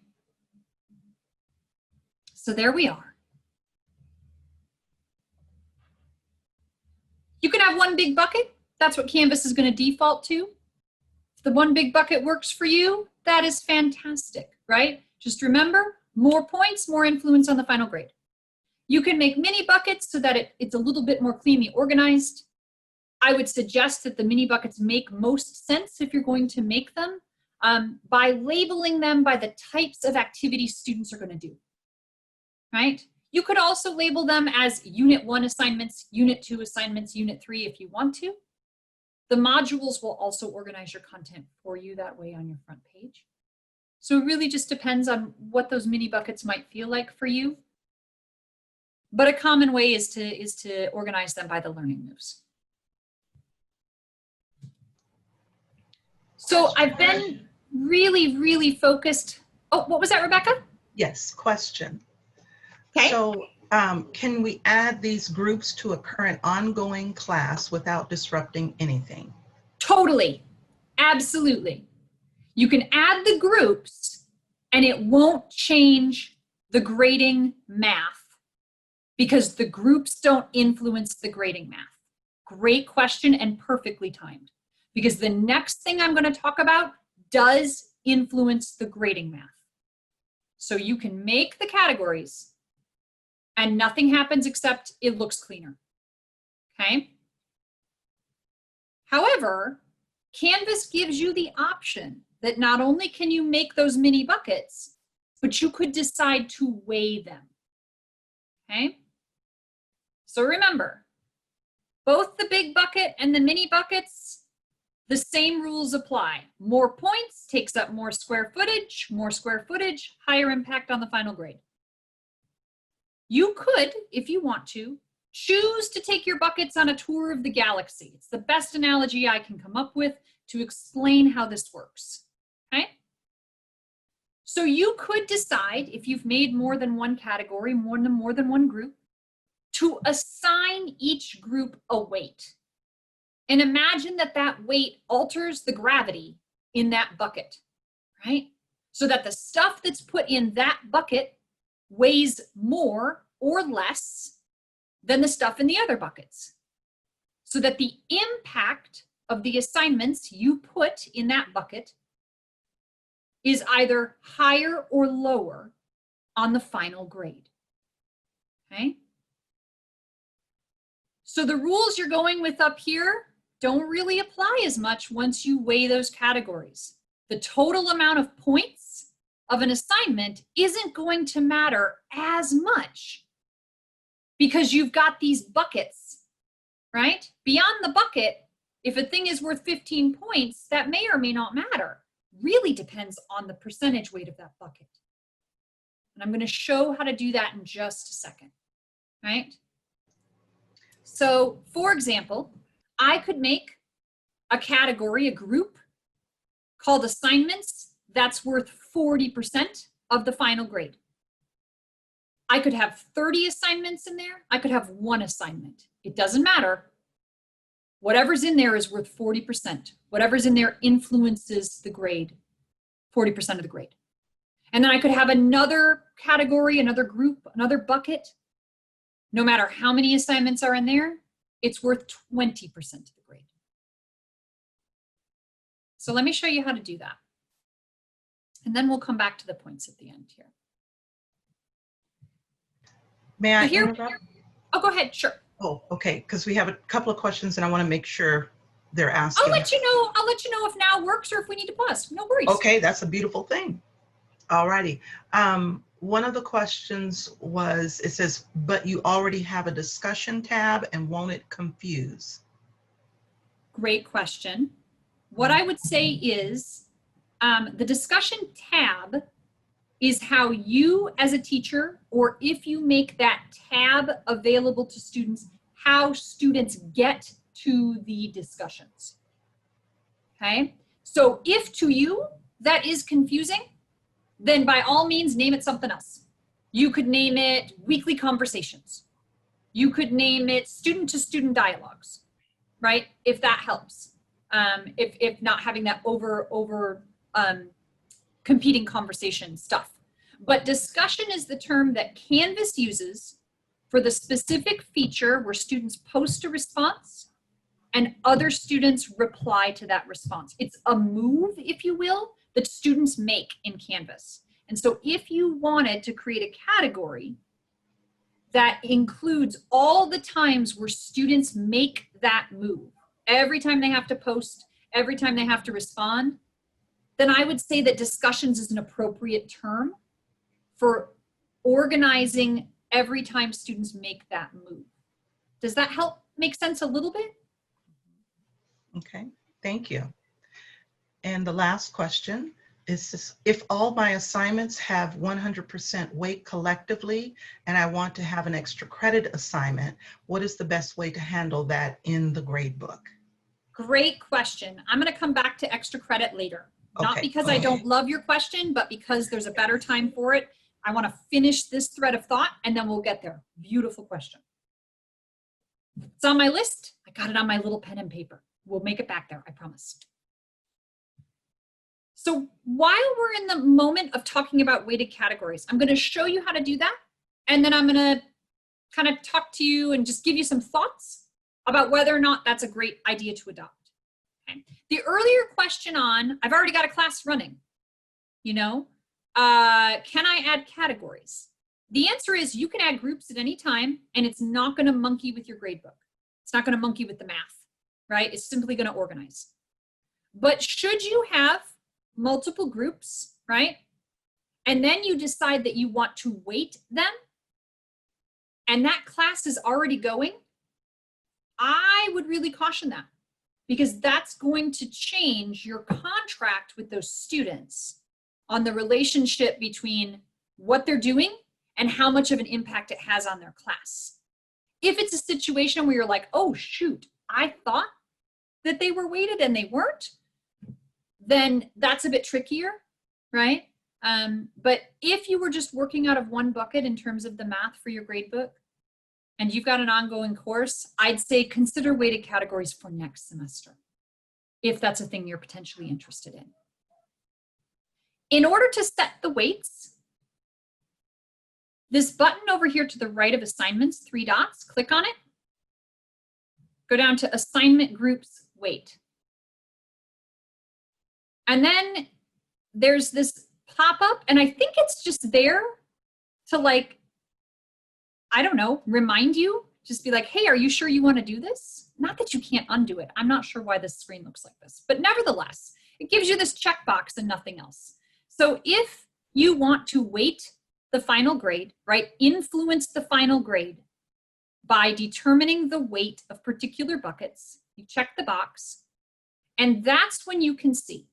So there we are. You can have one big bucket. That's what Canvas is going to default to. If the one big bucket works for you, that is fantastic, right? Just remember, more points, more influence on the final grade. You can make mini buckets so that it's a little bit more cleanly organized. I would suggest that the mini buckets make most sense if you're going to make them by labeling them by the types of activities students are going to do, right? You could also label them as Unit 1 assignments, Unit 2 assignments, Unit 3 if you want to. The modules will also organize your content for you that way on your front page. So it really just depends on what those mini buckets might feel like for you. But a common way is to organize them by the learning moves. So I've been really focused. Oh, what was that, Rebecca? Yes, question. Okay. So can we add these groups to a current ongoing class without disrupting anything? Totally. Absolutely. You can add the groups and it won't change the grading math because the groups don't influence the grading math. Great question and perfectly timed because the next thing I'm going to talk about does influence the grading math. So you can make the categories and nothing happens except it looks cleaner, okay? However, Canvas gives you the option that not only can you make those mini buckets, but you could decide to weigh them, okay? So remember, both the big bucket and the mini buckets, the same rules apply. More points takes up more square footage, higher impact on the final grade. You could, if you want to, choose to take your buckets on a tour of the galaxy. It's the best analogy I can come up with to explain how this works, okay? So you could decide, if you've made more than one category, more than one group, to assign each group a weight. And imagine that that weight alters the gravity in that bucket, right? So that the stuff that's put in that bucket weighs more or less than the stuff in the other buckets. So that the impact of the assignments you put in that bucket is either higher or lower on the final grade, okay? So the rules you're going with up here don't really apply as much once you weigh those categories. The total amount of points of an assignment isn't going to matter as much because you've got these buckets, right? Beyond the bucket, if a thing is worth 15 points, that may or may not matter. Really depends on the percentage weight of that bucket. And I'm going to show how to do that in just a second, right? So, for example, I could make a category, a group called assignments that's worth 40% of the final grade. I could have 30 assignments in there. I could have one assignment. It doesn't matter. Whatever's in there is worth 40%. Whatever's in there influences the grade, 40% of the grade. And then I could have another category, another group, another bucket. No matter how many assignments are in there, it's worth 20% of the grade. So let me show you how to do that. And then we'll come back to the points at the end here. May I Here, interrupt? oh, go ahead, sure. Oh, okay, because we have a couple of questions and I want to make sure they're asking. I'll let you know if now works or if we need to pause. No worries. Okay, that's a beautiful thing. All righty. One of the questions was, it says, but you already have a discussion tab and won't it confuse? Great question. What I would say is the discussion tab is how you as a teacher, or if you make that tab available to students, how students get to the discussions. Okay, so if to you that is confusing, then by all means name it something else. You could name it weekly conversations. You could name it student to student dialogues, right? If that helps. If not having that over competing conversation stuff. But discussion is the term that Canvas uses for the specific feature where students post a response and other students reply to that response. It's a move, if you will, that students make in Canvas. And so if you wanted to create a category that includes all the times where students make that move, every time they have to post, every time they have to respond, then I would say that discussions is an appropriate term for organizing every time students make that move. Does that help make sense a little bit? Okay, thank you. And the last question is this: if all my assignments have 100% weight collectively and I want to have an extra credit assignment, what is the best way to handle that in the gradebook? Great question. I'm going to come back to extra credit later. Not because I don't love your question, but because there's a better time for it. I want to finish this thread of thought and then we'll get there. Beautiful question. It's on my list. I got it on my little pen and paper. We'll make it back there, I promise. So while we're in the moment of talking about weighted categories, I'm going to show you how to do that. And then I'm going to kind of talk to you and just give you some thoughts about whether or not that's a great idea to adopt. Okay. The earlier question on, I've already got a class running, you know, can I add categories? The answer is you can add groups at any time and it's not going to monkey with your gradebook. It's not going to monkey with the math, right? It's simply going to organize. But should you have multiple groups, right? And then you decide that you want to weight them and that class is already going, I would really caution that because that's going to change your contract with those students on the relationship between what they're doing and how much of an impact it has on their class. If it's a situation where you're like, oh shoot, I thought that they were weighted and they weren't, then that's a bit trickier, right? But if you were just working out of one bucket in terms of the math for your gradebook, and you've got an ongoing course, I'd say consider weighted categories for next semester, if that's a thing you're potentially interested in. In order to set the weights, this button over here to the right of assignments, 3 dots, click on it. Go down to assignment groups weight. And then there's this pop-up, and I think it's just there to like, I don't know, remind you Just be like, hey, are you sure you want to do this? Not that you can't undo it. I'm not sure why this screen looks like this, but nevertheless, it gives you this checkbox and nothing else. So if you want to weight the final grade, right, influence the final grade by determining the weight of particular buckets, you check the box, and that's when you can see.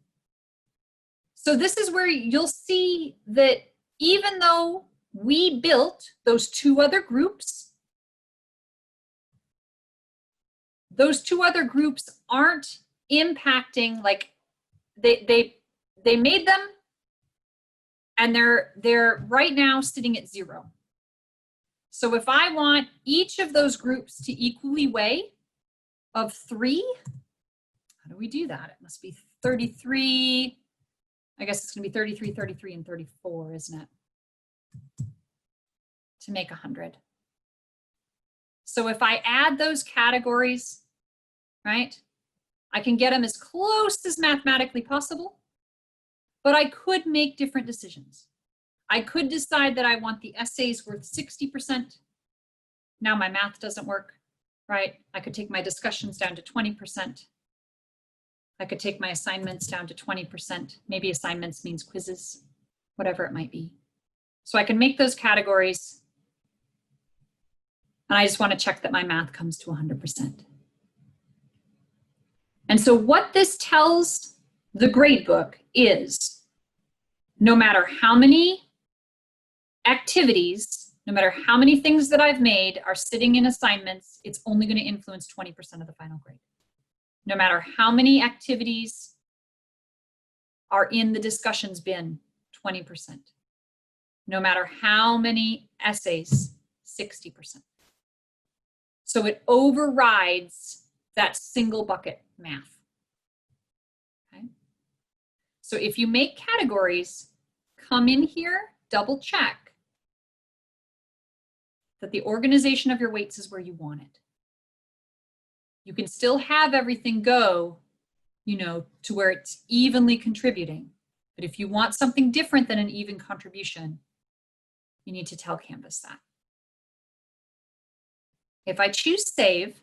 So this is where you'll see that even though we built those two other groups, those two other groups aren't impacting, like they made them and they're right now sitting at 0. So if I want each of those groups to equally weigh of 3, how do we do that? It must be 33. I guess it's going to be 33, 33, and 34, isn't it? To make 100. So if I add those categories, right, I can get them as close as mathematically possible, but I could make different decisions. I could decide that I want the essays worth 60%. Now my math doesn't work, right? I could take my discussions down to 20%. I could take my assignments down to 20%. Maybe assignments means quizzes, whatever it might be. So I can make those categories. And I just want to check that my math comes to 100%. And so what this tells the gradebook is no matter how many activities, no matter how many things that I've made are sitting in assignments, it's only going to influence 20% of the final grade. No matter how many activities are in the discussions bin, 20%. No matter how many essays, 60%. So it overrides that single bucket math. Okay? So if you make categories, come in here, double check that the organization of your weights is where you want it. You can still have everything go, you know, to where it's evenly contributing. But if you want something different than an even contribution, you need to tell Canvas that. If I choose save,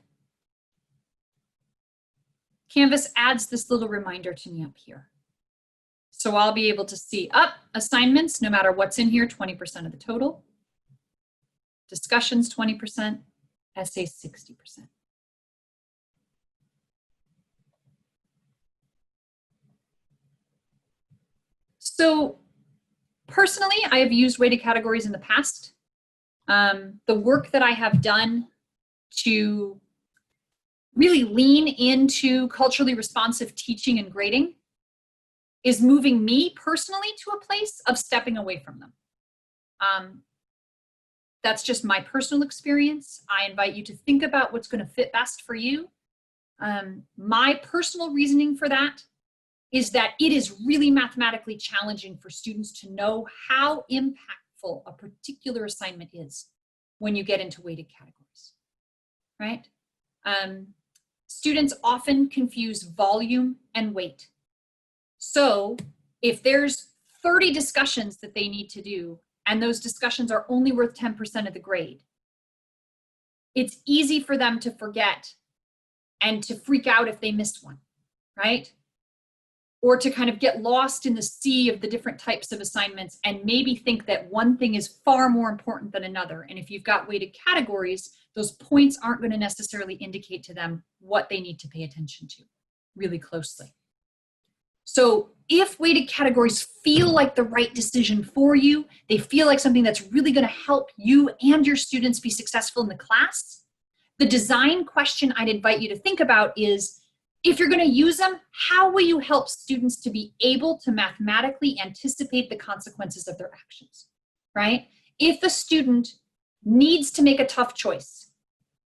Canvas adds this little reminder to me up here. So I'll be able to see assignments, no matter what's in here, 20% of the total. Discussions, 20%, essays, 60%. So personally, I have used weighted categories in the past. The work that I have done to really lean into culturally responsive teaching and grading is moving me personally to a place of stepping away from them. That's just my personal experience. I invite you to think about what's going to fit best for you. My personal reasoning for that is that it is really mathematically challenging for students to know how impactful a particular assignment is when you get into weighted categories, right? Students often confuse volume and weight. So if there's 30 discussions that they need to do, and those discussions are only worth 10% of the grade, it's easy for them to forget and to freak out if they missed one, right? Or to kind of get lost in the sea of the different types of assignments and maybe think that one thing is far more important than another. And if you've got weighted categories, those points aren't going to necessarily indicate to them what they need to pay attention to really closely. So if weighted categories feel like the right decision for you, they feel like something that's really going to help you and your students be successful in the class, the design question I'd invite you to think about is, if you're going to use them, how will you help students to be able to mathematically anticipate the consequences of their actions, right? If the student needs to make a tough choice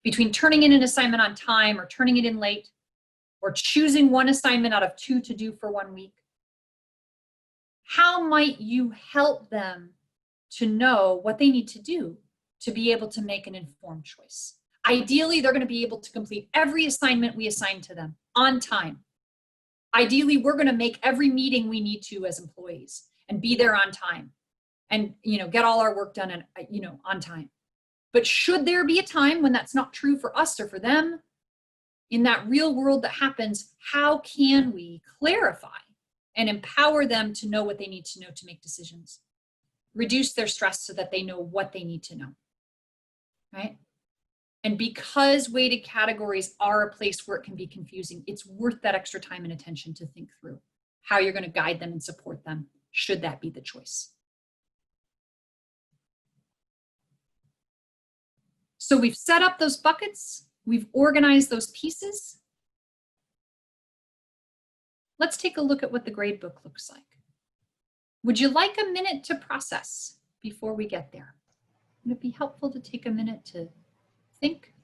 between turning in an assignment on time or turning it in late, or choosing one assignment out of 2 to do for 1 week, how might you help them to know what they need to do to be able to make an informed choice? Ideally, they're going to be able to complete every assignment we assign to them on time. Ideally, we're going to make every meeting we need to as employees and be there on time and, you know, get all our work done and, you know, on time. But should there be a time when that's not true for us or for them, in that real world that happens, how can we clarify and empower them to know what they need to know to make decisions? Reduce their stress so that they know what they need to know, right? And because weighted categories are a place where it can be confusing, it's worth that extra time and attention to think through how you're going to guide them and support them, should that be the choice. So we've set up those buckets, we've organized those pieces. Let's take a look at what the gradebook looks like. Would you like a minute to process before we get there? Would it be helpful to take a minute to think?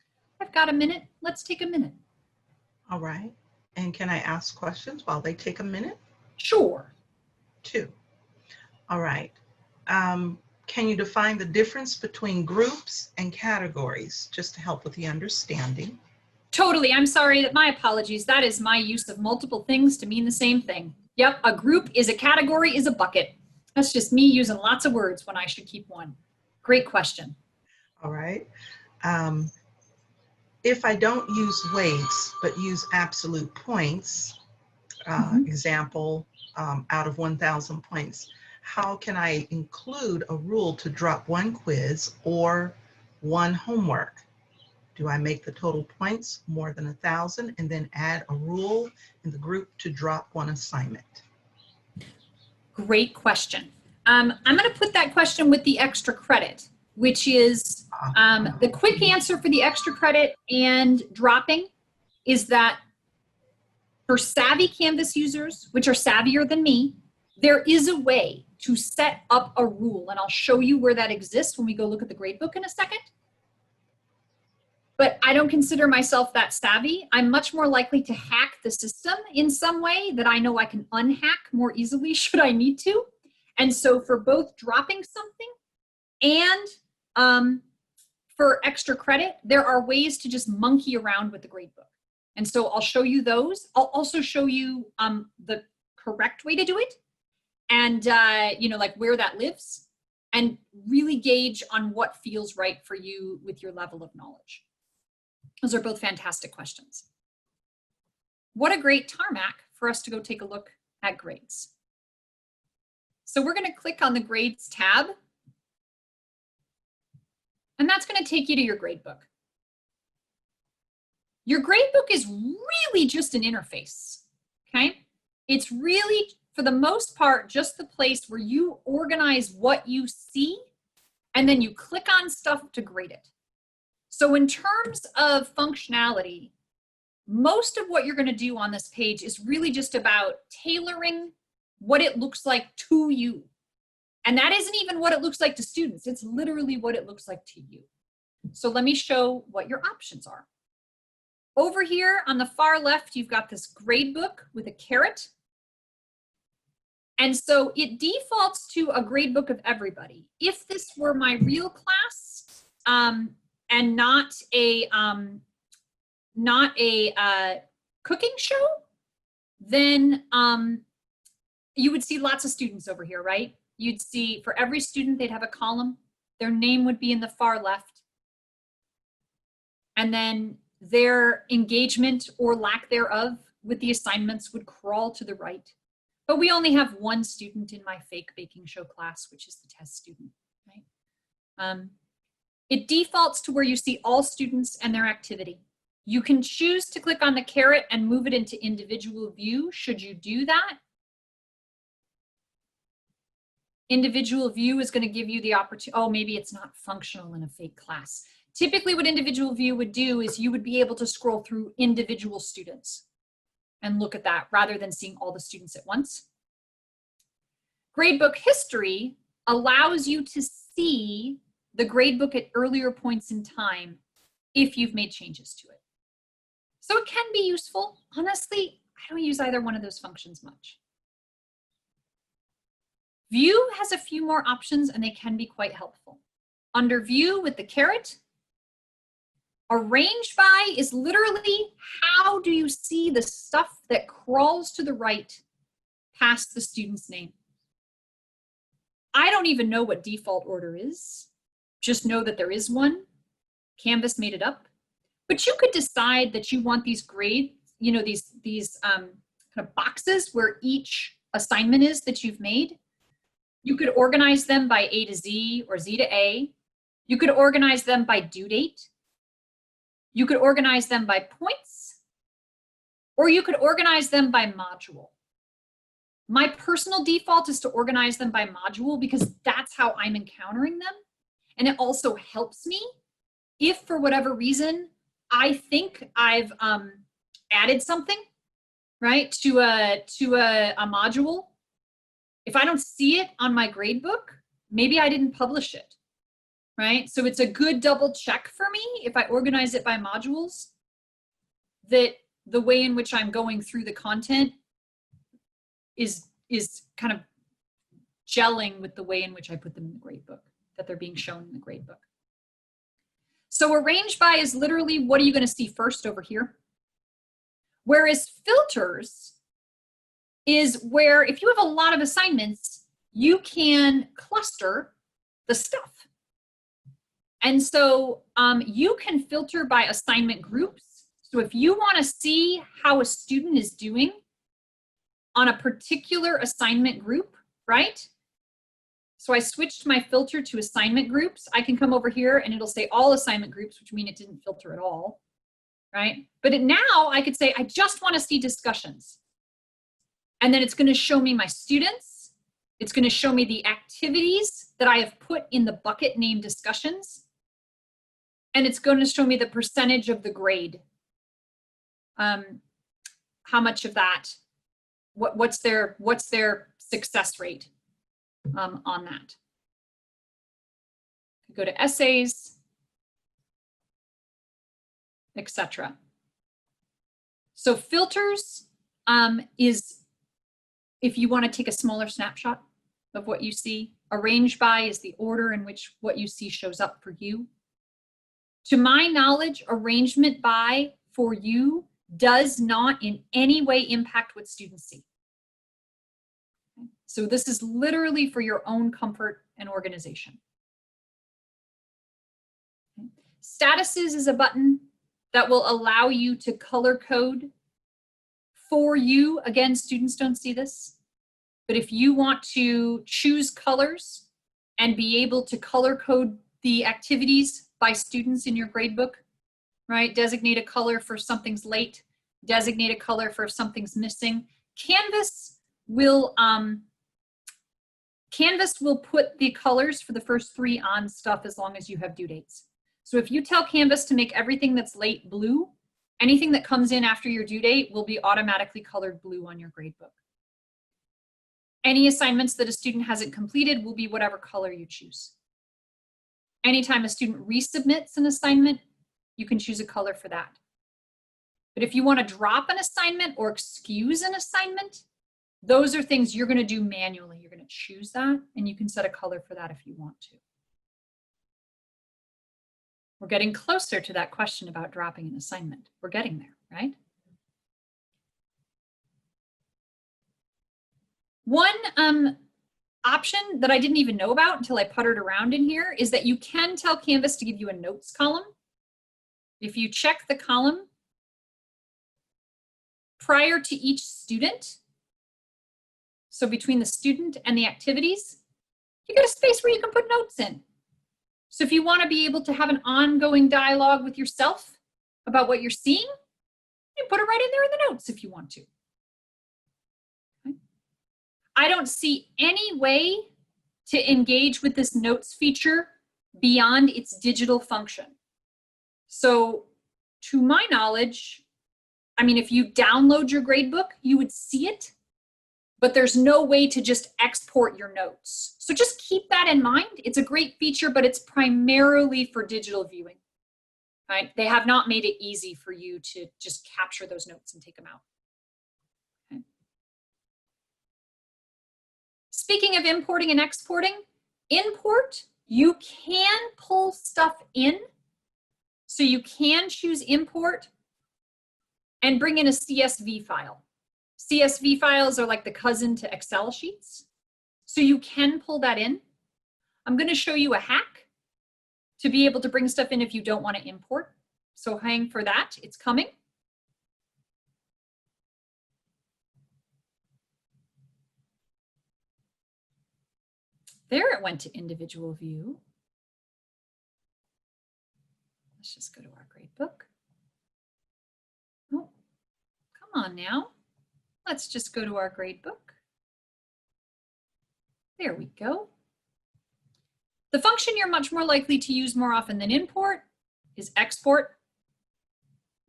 I've got a minute. Let's take a minute. All right. And can I ask questions while they take a minute? Sure. 2. All right. Can you define the difference between groups and categories, just to help with the understanding? Totally. I'm sorry. My apologies. That is my use of multiple things to mean the same thing. Yep. A group is a category is a bucket. That's just me using lots of words when I should keep one. Great question. All right. If I don't use weights, but use absolute points, example, out of 1,000 points, how can I include a rule to drop 1 quiz or 1 homework? Do I make the total points more than 1,000 and then add a rule in the group to drop 1 assignment? Great question. I'm going to put that question with the extra credit, which is the quick answer for the extra credit and dropping is that for savvy Canvas users, which are savvier than me, there is a way to set up a rule, and I'll show you where that exists when we go look at the gradebook in a second. But I don't consider myself that savvy. I'm much more likely to hack the system in some way that I know I can unhack more easily should I need to. And so for both dropping something and for extra credit, there are ways to just monkey around with the gradebook. And so I'll show you those. I'll also show you the correct way to do it and, you know, like where that lives and really gauge on what feels right for you with your level of knowledge. Those are both fantastic questions. What a great tarmac for us to go take a look at grades. So we're going to click on the Grades tab, and that's going to take you to your gradebook. Your gradebook is really just an interface, okay? It's really, for the most part, just the place where you organize what you see, and then you click on stuff to grade it. So in terms of functionality, most of what you're going to do on this page is really just about tailoring what it looks like to you. And that isn't even what it looks like to students. It's literally what it looks like to you. So let me show what your options are. Over here on the far left, you've got this gradebook with a caret. And so it defaults to a gradebook of everybody. If this were my real class, and not a cooking show, then you would see lots of students over here, right? You'd see for every student, they'd have a column. Their name would be in the far left. And then their engagement or lack thereof with the assignments would crawl to the right. But we only have 1 student in my fake baking show class, which is the test student, right? It defaults to where you see all students and their activity. You can choose to click on the caret and move it into individual view. Should you do that? Individual view is going to give you the opportunity. Oh, maybe it's not functional in a fake class. Typically what individual view would do is you would be able to scroll through individual students and look at that rather than seeing all the students at once. Gradebook History allows you to see the gradebook at earlier points in time if you've made changes to it. So it can be useful. Honestly, I don't use either one of those functions much. View has a few more options and they can be quite helpful. Under View with the caret, Arranged by is literally how do you see the stuff that crawls to the right past the student's name. I don't even know what default order is. Just know that there is one. Canvas made it up. But you could decide that you want these grades, you know, these kind of boxes where each assignment is that you've made. You could organize them by A to Z or Z to A. You could organize them by due date. You could organize them by points, or you could organize them by module. My personal default is to organize them by module because that's how I'm encountering them. And it also helps me if for whatever reason, I think I've added something, right, to a module. If I don't see it on my gradebook, maybe I didn't publish it, right? So it's a good double check for me if I organize it by modules that the way in which I'm going through the content is kind of gelling with the way in which I put them in the gradebook, that they're being shown in the gradebook. So arrange by is literally, what are you going to see first over here? Whereas filters is where if you have a lot of assignments, you can cluster the stuff. And so you can filter by assignment groups. So if you want to see how a student is doing on a particular assignment group, right? So I switched my filter to assignment groups. I can come over here and it'll say all assignment groups, which mean it didn't filter at all, right? But now I could say, I just want to see discussions. And then it's going to show me my students. It's going to show me the activities that I have put in the bucket named discussions. And it's going to show me the percentage of the grade. How much of that, what's their success rate on that. Go to essays, etc. So filters is if you want to take a smaller snapshot of what you see. Arrange by is the order in which what you see shows up for you. To my knowledge, arrangement by for you does not in any way impact what students see. So this is literally for your own comfort and organization. Statuses is a button that will allow you to color code for you. Again, students don't see this, but if you want to choose colors and be able to color code the activities by students in your gradebook, right? Designate a color for something's late, designate a color for if something's missing. Canvas will put the colors for the first 3 on stuff as long as you have due dates. So if you tell Canvas to make everything that's late blue, anything that comes in after your due date will be automatically colored blue on your gradebook. Any assignments that a student hasn't completed will be whatever color you choose. Anytime a student resubmits an assignment, you can choose a color for that. But if you want to drop an assignment or excuse an assignment, those are things you're going to do manually. You're going to choose that, and you can set a color for that if you want to. We're getting closer to that question about dropping an assignment. We're getting there, right? One option that I didn't even know about until I puttered around in here is that you can tell Canvas to give you a notes column. If you check the column prior to each student, so between the student and the activities, you get a space where you can put notes in. So if you want to be able to have an ongoing dialogue with yourself about what you're seeing, you put it right in there in the notes if you want to. Okay. I don't see any way to engage with this notes feature beyond its digital function. So to my knowledge, I mean, if you download your gradebook, you would see it, but there's no way to just export your notes. So just keep that in mind. It's a great feature, but it's primarily for digital viewing, right? They have not made it easy for you to just capture those notes and take them out. Okay. Speaking of importing and exporting, import, you can pull stuff in. So you can choose import and bring in a CSV file. CSV files are like the cousin to Excel sheets. So you can pull that in. I'm going to show you a hack. to be able to bring stuff in if you don't want to import. So hang for that, it's coming. There it went to individual view. Let's just go to our gradebook. Oh, come on now. Let's just go to our gradebook. There we go. The function you're much more likely to use more often than import is export.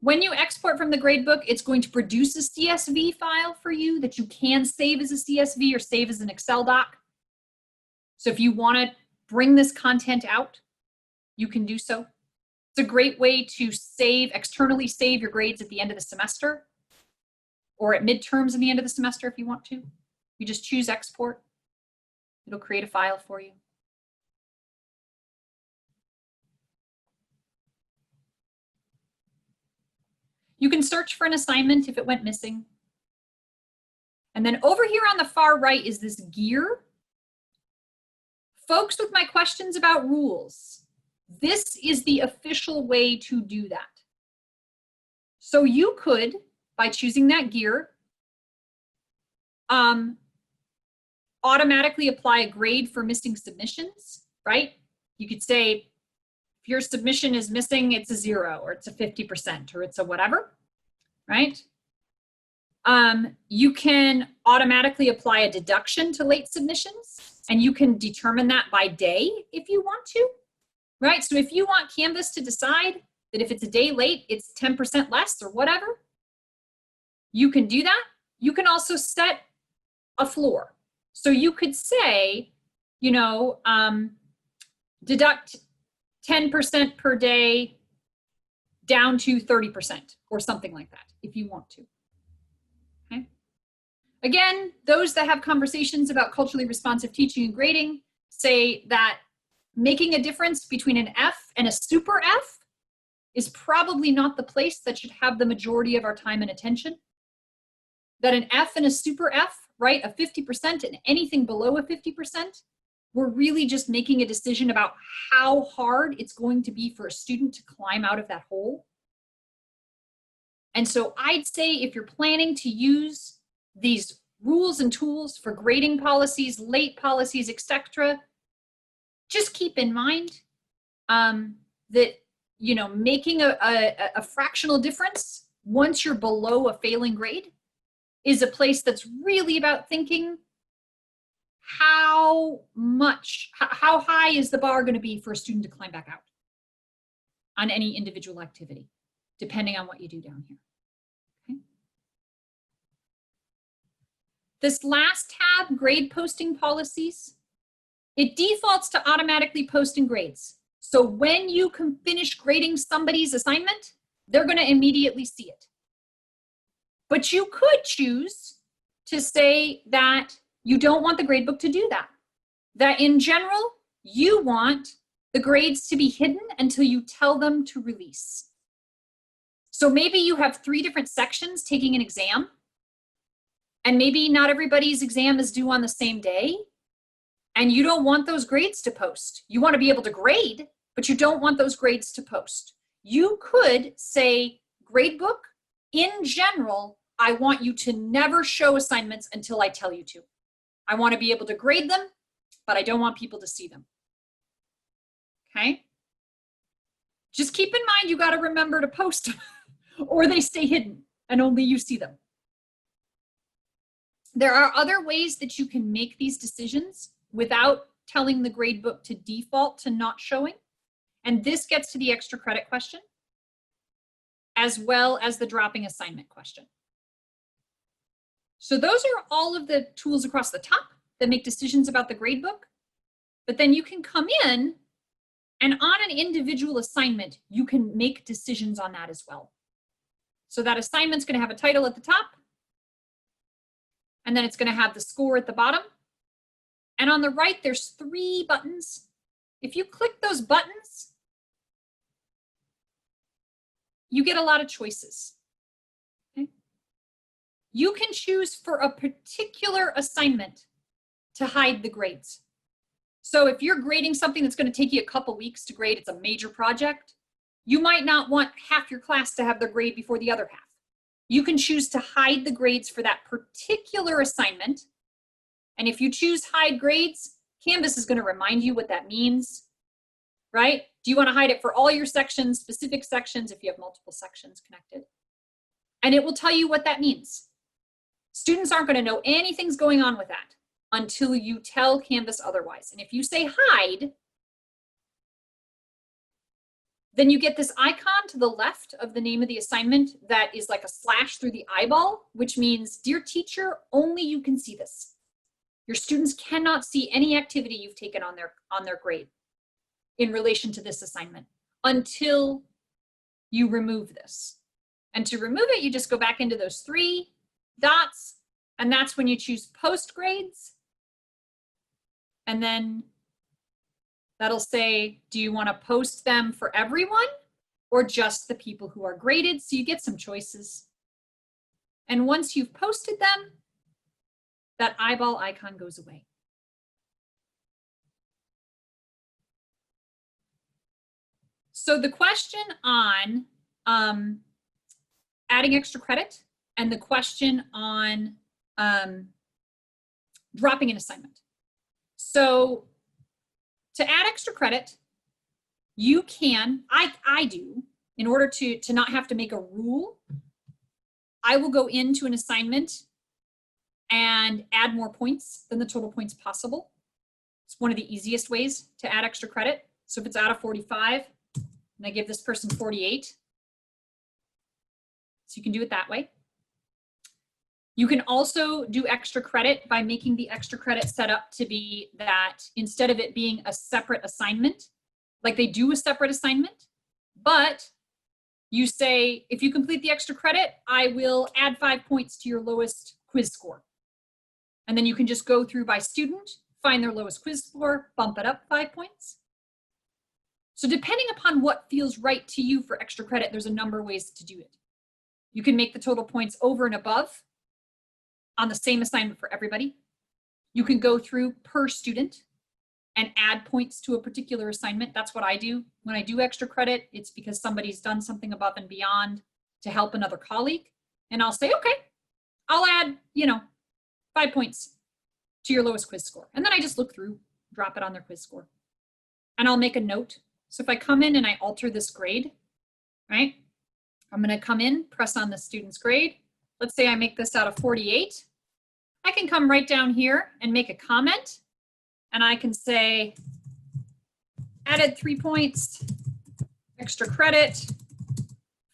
When you export from the gradebook, it's going to produce a CSV file for you that you can save as a CSV or save as an Excel doc. So if you want to bring this content out, you can do so. It's a great way to externally save your grades at the end of the semester or at midterms at the end of the semester if you want to. You just choose export. It'll create a file for you. You can search for an assignment if it went missing. And then over here on the far right is this gear. Folks with my questions about rules, this is the official way to do that. So you could, by choosing that gear, automatically apply a grade for missing submissions, right? You could say, if your submission is missing, it's a 0, or it's a 50%, or it's a whatever, right? You can automatically apply a deduction to late submissions, and you can determine that by day if you want to, right? So if you want Canvas to decide that if it's a day late, it's 10% less or whatever, you can do that. You can also set a floor. So you could say, you know, deduct 10% per day down to 30% or something like that if you want to. Okay. Again, those that have conversations about culturally responsive teaching and grading say that making a difference between an F and a super F is probably not the place that should have the majority of our time and attention. That an F and a super F, right, a 50% and anything below a 50%, we're really just making a decision about how hard it's going to be for a student to climb out of that hole. And so I'd say if you're planning to use these rules and tools for grading policies, late policies, etc., just keep in mind that, you know, making a fractional difference once you're below a failing grade is a place that's really about thinking how high is the bar going to be for a student to climb back out on any individual activity, depending on what you do down here. Okay. This last tab, grade posting policies, it defaults to automatically posting grades. So when you can finish grading somebody's assignment, they're going to immediately see it. But you could choose to say that you don't want the gradebook to do that. That in general, you want the grades to be hidden until you tell them to release. So maybe you have 3 different sections taking an exam, and maybe not everybody's exam is due on the same day, and you don't want those grades to post. You want to be able to grade, but you don't want those grades to post. You could say, gradebook, in general, I want you to never show assignments until I tell you to. I want to be able to grade them, but I don't want people to see them. Okay? Just keep in mind, you got to remember to post them or they stay hidden and only you see them. There are other ways that you can make these decisions without telling the gradebook to default to not showing. And this gets to the extra credit question, as well as the dropping assignment question. So those are all of the tools across the top that make decisions about the gradebook. But then you can come in and on an individual assignment, you can make decisions on that as well. So that assignment's going to have a title at the top, and then it's going to have the score at the bottom. And on the right, there's 3 buttons. If you click those buttons, you get a lot of choices. Okay? You can choose for a particular assignment to hide the grades. So if you're grading something that's going to take you a couple weeks to grade, it's a major project, you might not want half your class to have their grade before the other half. You can choose to hide the grades for that particular assignment. And if you choose hide grades, Canvas is going to remind you what that means, right? Do you want to hide it for all your sections, specific sections, if you have multiple sections connected? And it will tell you what that means. Students aren't going to know anything's going on with that until you tell Canvas otherwise. And if you say hide, then you get this icon to the left of the name of the assignment that is like a slash through the eyeball, which means, dear teacher, only you can see this. Your students cannot see any activity you've taken on their grade in relation to this assignment until you remove this. And to remove it, you just go back into those 3 dots, and that's when you choose post grades. And then that'll say, do you want to post them for everyone or just the people who are graded? So you get some choices. And once you've posted them, that eyeball icon goes away. So the question on adding extra credit and the question on dropping an assignment. So to add extra credit, you can, I do, in order to not have to make a rule, I will go into an assignment and add more points than the total points possible. It's one of the easiest ways to add extra credit. So if it's out of 45, and I give this person 48, so you can do it that way. You can also do extra credit by making the extra credit set up to be that instead of it being a separate assignment, like they do a separate assignment, but you say, if you complete the extra credit, I will add 5 points to your lowest quiz score. And then you can just go through by student, find their lowest quiz score, bump it up 5 points. So depending upon what feels right to you for extra credit, there's a number of ways to do it. You can make the total points over and above on the same assignment for everybody. You can go through per student and add points to a particular assignment. That's what I do. When I do extra credit, it's because somebody's done something above and beyond to help another colleague. And I'll say, okay, I'll add, 5 points to your lowest quiz score. And then I just look through, drop it on their quiz score. And I'll make a note. So if I come in and I alter this grade, right? I'm going to come in, press on the student's grade. Let's say I make this out of 48. I can come right down here and make a comment. And I can say, added 3 points, extra credit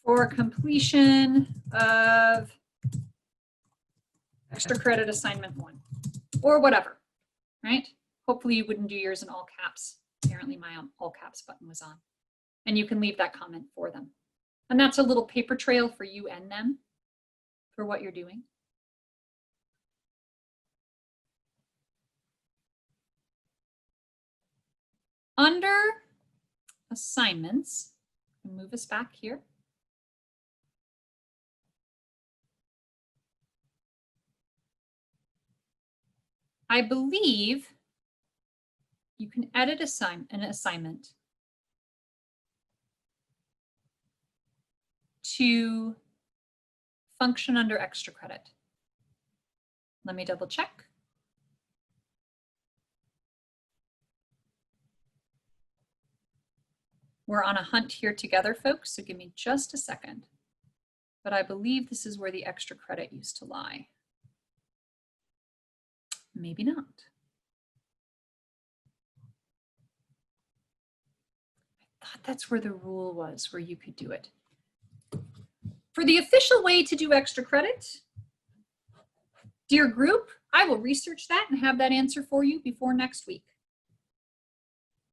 for completion of extra credit assignment 1, or whatever, right? Hopefully you wouldn't do yours in all caps. Apparently my all caps button was on. And you can leave that comment for them. And that's a little paper trail for you and them for what you're doing. Under assignments, move us back here. I believe you can edit an assignment to function under extra credit. Let me double check. We're on a hunt here together, folks, so give me just a second. But I believe this is where the extra credit used to lie. Maybe not. I thought that's where the rule was, where you could do it. For the official way to do extra credit, dear group, I will research that and have that answer for you before next week.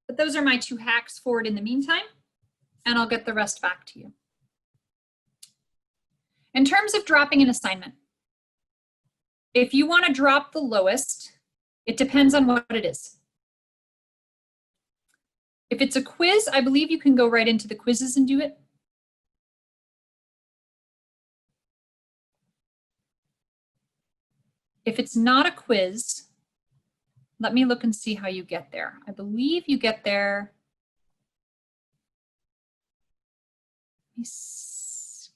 But those are my 2 hacks for it in the meantime, and I'll get the rest back to you. In terms of dropping an assignment, if you want to drop the lowest, it depends on what it is. If it's a quiz, I believe you can go right into the quizzes and do it. If it's not a quiz, Let me look and see how you get there. I believe you get there.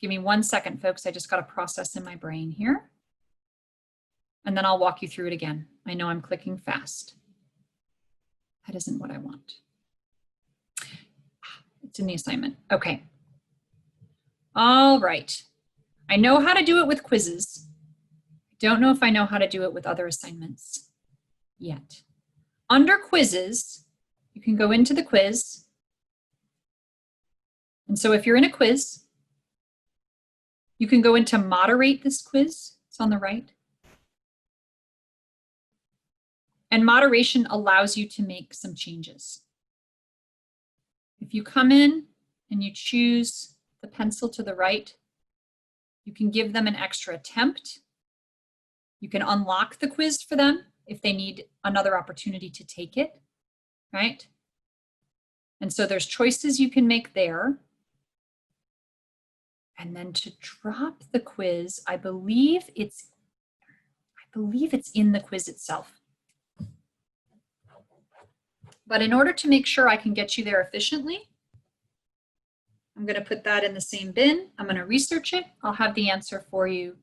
Give me 1 second, folks. I just got a process in my brain here. And then I'll walk you through it again. I know I'm clicking fast. That isn't what I want. It's in the assignment. Okay. All right. I know how to do it with quizzes. I don't know if I know how to do it with other assignments yet. Under quizzes, you can go into the quiz. And so if you're in a quiz, you can go into moderate this quiz. It's on the right. And moderation allows you to make some changes. If you come in and you choose the pencil to the right, you can give them an extra attempt. You can unlock the quiz for them if they need another opportunity to take it, right? And so there's choices you can make there. And then to drop the quiz, I believe it's in the quiz itself. But in order to make sure I can get you there efficiently, I'm going to put that in the same bin. I'm going to research it. I'll have the answer for you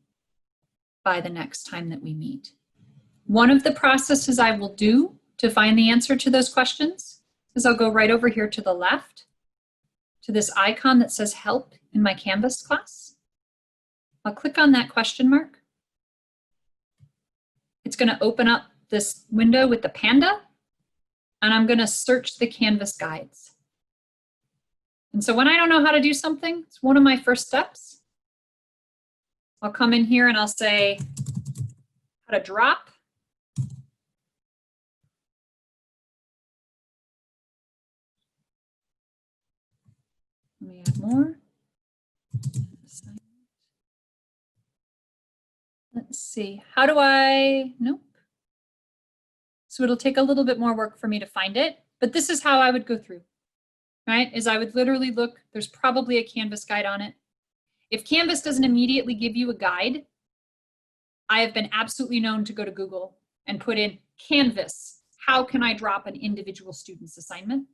by the next time that we meet. One of the processes I will do to find the answer to those questions is I'll go right over here to the left to this icon that says help in my Canvas class. I'll click on that question mark. It's going to open up this window with the panda, and I'm going to search the Canvas guides. And so when I don't know how to do something, it's one of my first steps. I'll come in here and I'll say how to drop. Let me add more. Let's see, how do I, nope. So it'll take a little bit more work for me to find it, but this is how I would go through, right? Is I would literally look, there's probably a Canvas guide on it. If Canvas doesn't immediately give you a guide, I have been absolutely known to go to Google and put in Canvas, how can I drop an individual student's assignment,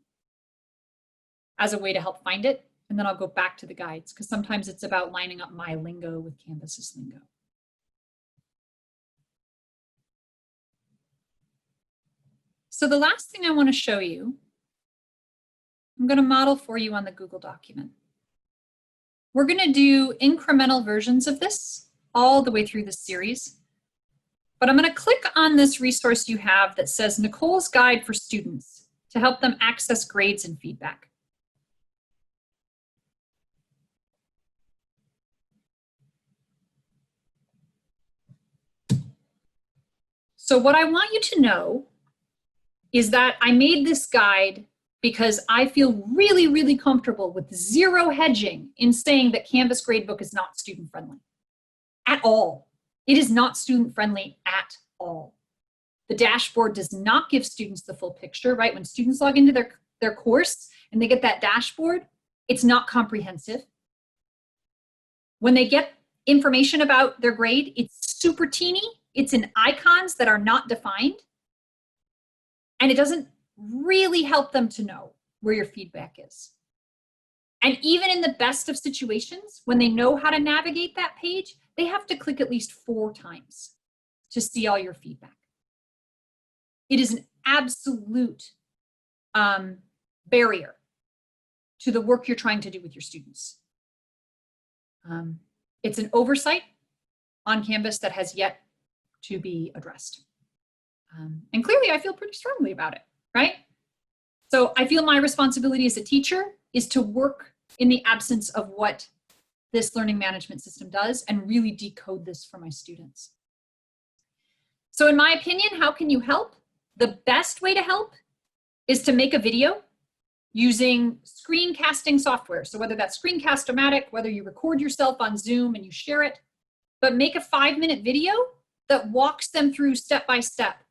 as a way to help find it. And then I'll go back to the guides because sometimes it's about lining up my lingo with Canvas's lingo. So the last thing I want to show you, I'm going to model for you on the Google document. We're going to do incremental versions of this all the way through this series. But I'm going to click on this resource you have that says Nicole's Guide for Students to help them access grades and feedback. So what I want you to know is that I made this guide because I feel really, really comfortable with zero hedging in saying that Canvas Gradebook is not student-friendly at all. It is not student-friendly at all. The dashboard does not give students the full picture, right? When students log into their course and they get that dashboard, it's not comprehensive. When they get information about their grade, it's super teeny. It's in icons that are not defined. And it doesn't really help them to know where your feedback is. And even in the best of situations, when they know how to navigate that page, they have to click at least 4 times to see all your feedback. It is an absolute barrier to the work you're trying to do with your students. It's an oversight on Canvas that has yet to be addressed. And clearly I feel pretty strongly about it, right? So I feel my responsibility as a teacher is to work in the absence of what this learning management system does and really decode this for my students. So in my opinion, how can you help? The best way to help is to make a video using screencasting software. So whether that's Screencast-O-Matic, whether you record yourself on Zoom and you share it, but make a 5-minute video that walks them through step-by-step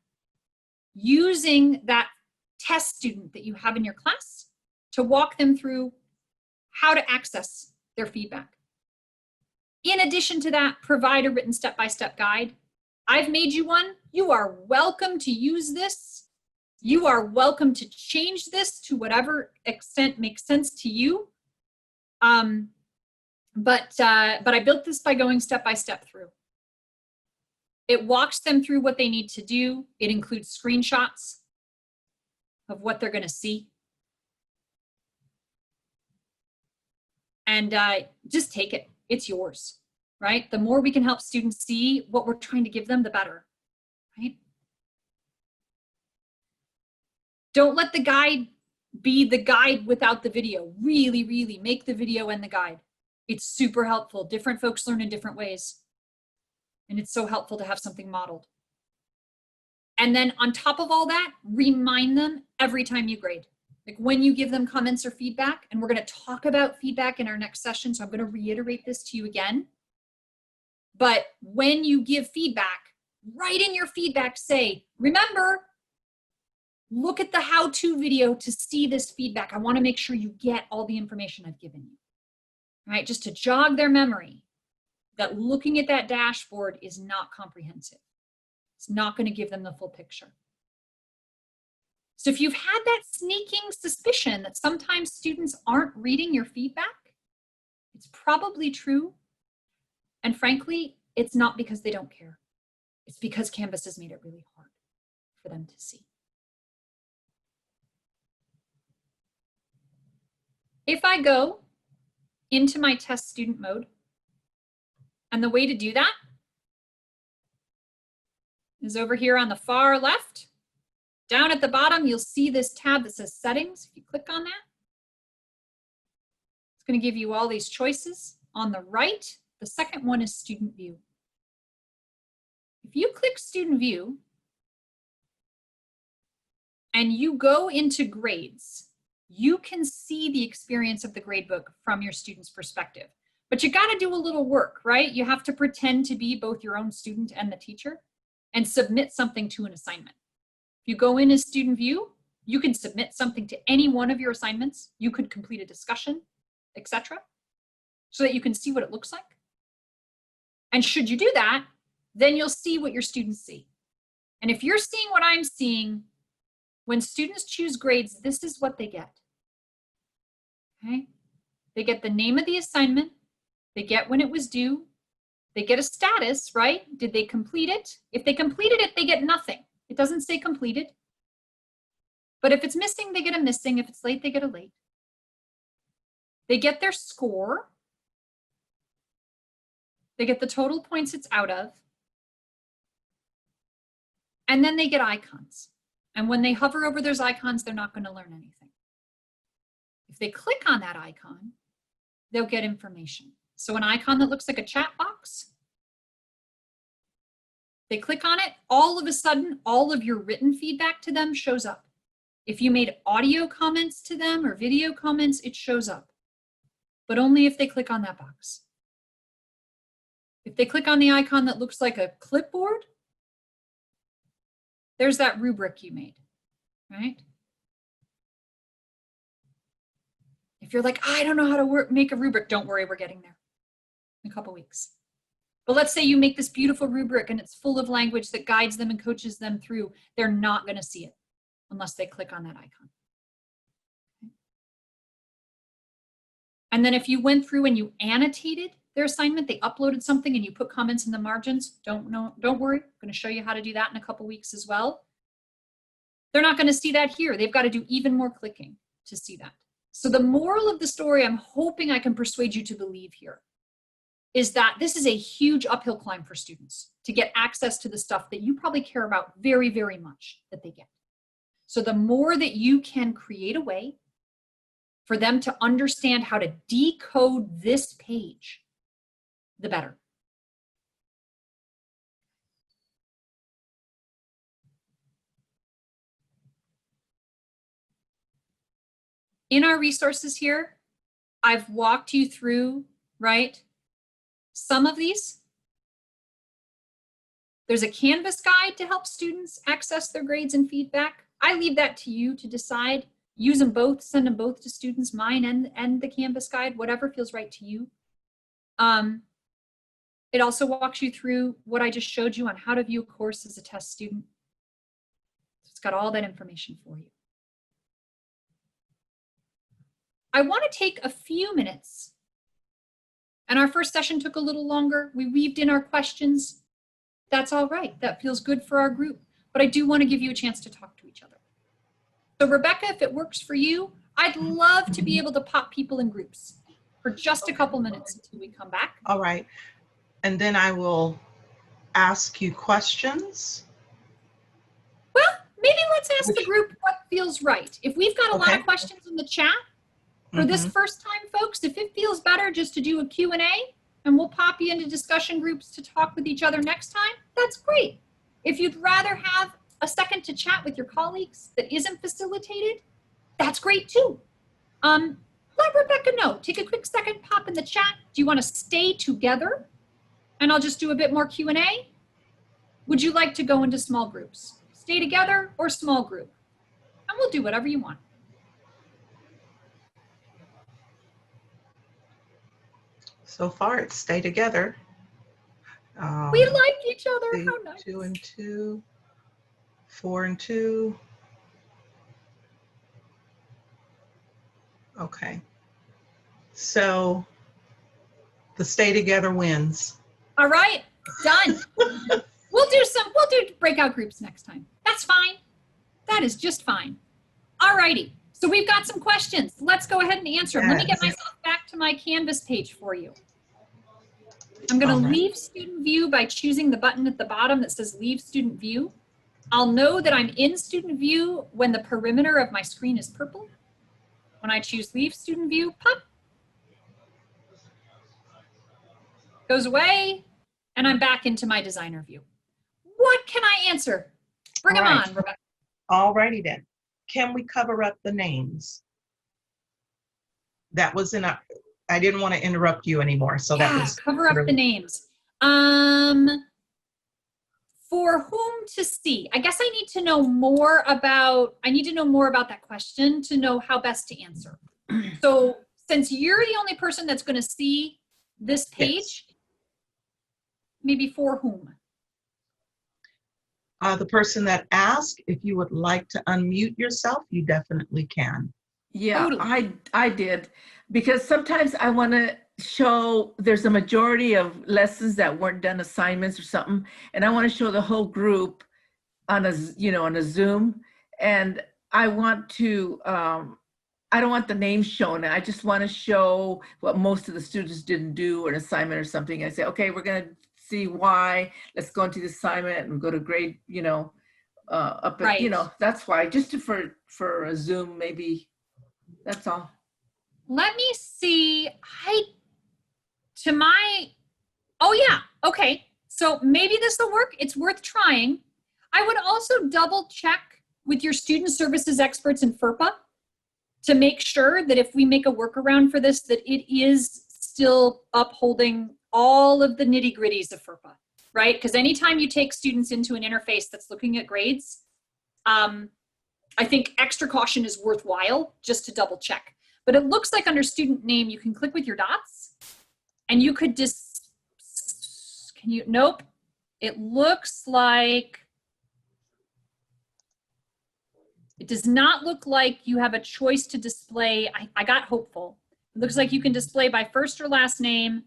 using that test student that you have in your class to walk them through how to access their feedback. In addition to that, provide a written step-by-step guide. I've made you one. You are welcome to use this You are welcome to change this to whatever extent makes sense to you. But I built this by going step by step through. It walks them through what they need to do. It includes screenshots of what they're going to see. And just take it. It's yours, right? The more we can help students see what we're trying to give them, the better, right? Don't let the guide be the guide without the video. Really, really make the video and the guide. It's super helpful. Different folks learn in different ways. And it's so helpful to have something modeled. And then on top of all that, remind them every time you grade. Like when you give them comments or feedback, and we're going to talk about feedback in our next session, so I'm going to reiterate this to you again. But when you give feedback, write in your feedback, say, remember, look at the how-to video to see this feedback. I want to make sure you get all the information I've given you, right? Just to jog their memory that looking at that dashboard is not comprehensive. It's not going to give them the full picture. So if you've had that sneaking suspicion that sometimes students aren't reading your feedback, it's probably true. And frankly, it's not because they don't care. It's because Canvas has made it really hard for them to see. If I go into my test student mode, and the way to do that is over here on the far left. Down at the bottom, you'll see this tab that says Settings. If you click on that, it's going to give you all these choices. On the right, the second one is Student View. If you click Student View and you go into grades, you can see the experience of the gradebook from your student's perspective. But you got to do a little work, right? You have to pretend to be both your own student and the teacher and submit something to an assignment. If you go in as Student View, you can submit something to any one of your assignments. You could complete a discussion, etc., so that you can see what it looks like. And should you do that, then you'll see what your students see. And if you're seeing what I'm seeing, when students choose grades, this is what they get. Okay? They get the name of the assignment. They get when it was due. They get a status, right? Did they complete it? If they completed it, they get nothing. It doesn't say completed. But if it's missing, they get a missing. If it's late, they get a late. They get their score. They get the total points it's out of. And then they get icons. And when they hover over those icons, they're not going to learn anything. If they click on that icon, they'll get information. So an icon that looks like a chat box, they click on it, all of a sudden, all of your written feedback to them shows up. If you made audio comments to them or video comments, it shows up, but only if they click on that box. If they click on the icon that looks like a clipboard, there's that rubric you made, right? If you're like, I don't know how to make a rubric, don't worry, we're getting there in a couple weeks. But let's say you make this beautiful rubric and it's full of language that guides them and coaches them through. They're not going to see it unless they click on that icon. Okay. And then if you went through and you annotated their assignment, they uploaded something and you put comments in the margins, don't worry. I'm going to show you how to do that in a couple weeks as well. They're not going to see that here. They've got to do even more clicking to see that. So the moral of the story I'm hoping I can persuade you to believe here is that this is a huge uphill climb for students to get access to the stuff that you probably care about very, very much that they get. So the more that you can create a way for them to understand how to decode this page, the better. In our resources here, I've walked you through, right, some of these. There's a Canvas guide to help students access their grades and feedback. I leave that to you to decide. Use them both, send them both to students, mine and the Canvas guide, whatever feels right to you. It also walks you through what I just showed you on how to view a course as a test student. It's got all that information for you. I want to take a few minutes, and our first session took a little longer. We weaved in our questions. That's all right. That feels good for our group. But I do want to give you a chance to talk to each other. So Rebecca, if it works for you, I'd love to be able to pop people in groups for just a couple minutes until we come back. All right. And then I will ask you questions. Well, maybe let's ask the group what feels right. If we've got a lot of questions in the chat, for this first time, folks, if it feels better just to do a Q&A and we'll pop you into discussion groups to talk with each other next time, that's great. If you'd rather have a second to chat with your colleagues that isn't facilitated, that's great too. Let Rebecca know. Take a quick second, pop in the chat. Do you want to stay together? And I'll just do a bit more Q&A. Would you like to go into small groups? Stay together or small group? And we'll do whatever you want. So far, it's stay together. We like each other. How nice. 2 and 2, 4 and 2. Okay. So the stay together wins. All right, done. We'll do breakout groups next time. That's fine. That is just fine. All righty. So we've got some questions. Let's go ahead and answer them. Let me get myself back to my Canvas page for you. I'm going to leave student view by choosing the button at the bottom that says leave student view. I'll know that I'm in student view when the perimeter of my screen is purple. When I choose leave student view, pop, goes away, and I'm back into my designer view. What can I answer? Bring them on, Rebecca. All righty then. Can we cover up the names? That was I didn't want to interrupt you anymore, so that was cover up the names. For whom to see? I guess I need to know more about that question to know how best to answer. So since you're the only person that's going to see this page, maybe for whom? The person that asked, if you would like to unmute yourself, you definitely can. Yeah, Totally. I did, because sometimes I want to show there's a majority of lessons that weren't done, assignments or something, and I want to show the whole group on a Zoom, and I want to I don't want the names shown. I just want to show what most of the students didn't do, or an assignment or something. I say, okay, we're going to see why. Let's go into the assignment and go to grade, up at, that's why, just for a Zoom, maybe. That's all. Let me see. Oh yeah, okay. So maybe this will work. It's worth trying. I would also double check with your student services experts in FERPA to make sure that if we make a workaround for this, that it is still upholding all of the nitty gritties of FERPA, right? Because anytime you take students into an interface that's looking at grades, I think extra caution is worthwhile just to double check. But it looks like under student name, you can click with your dots and you could nope. It looks like, it does not look like you have a choice to display. I got hopeful. It looks like you can display by first or last name.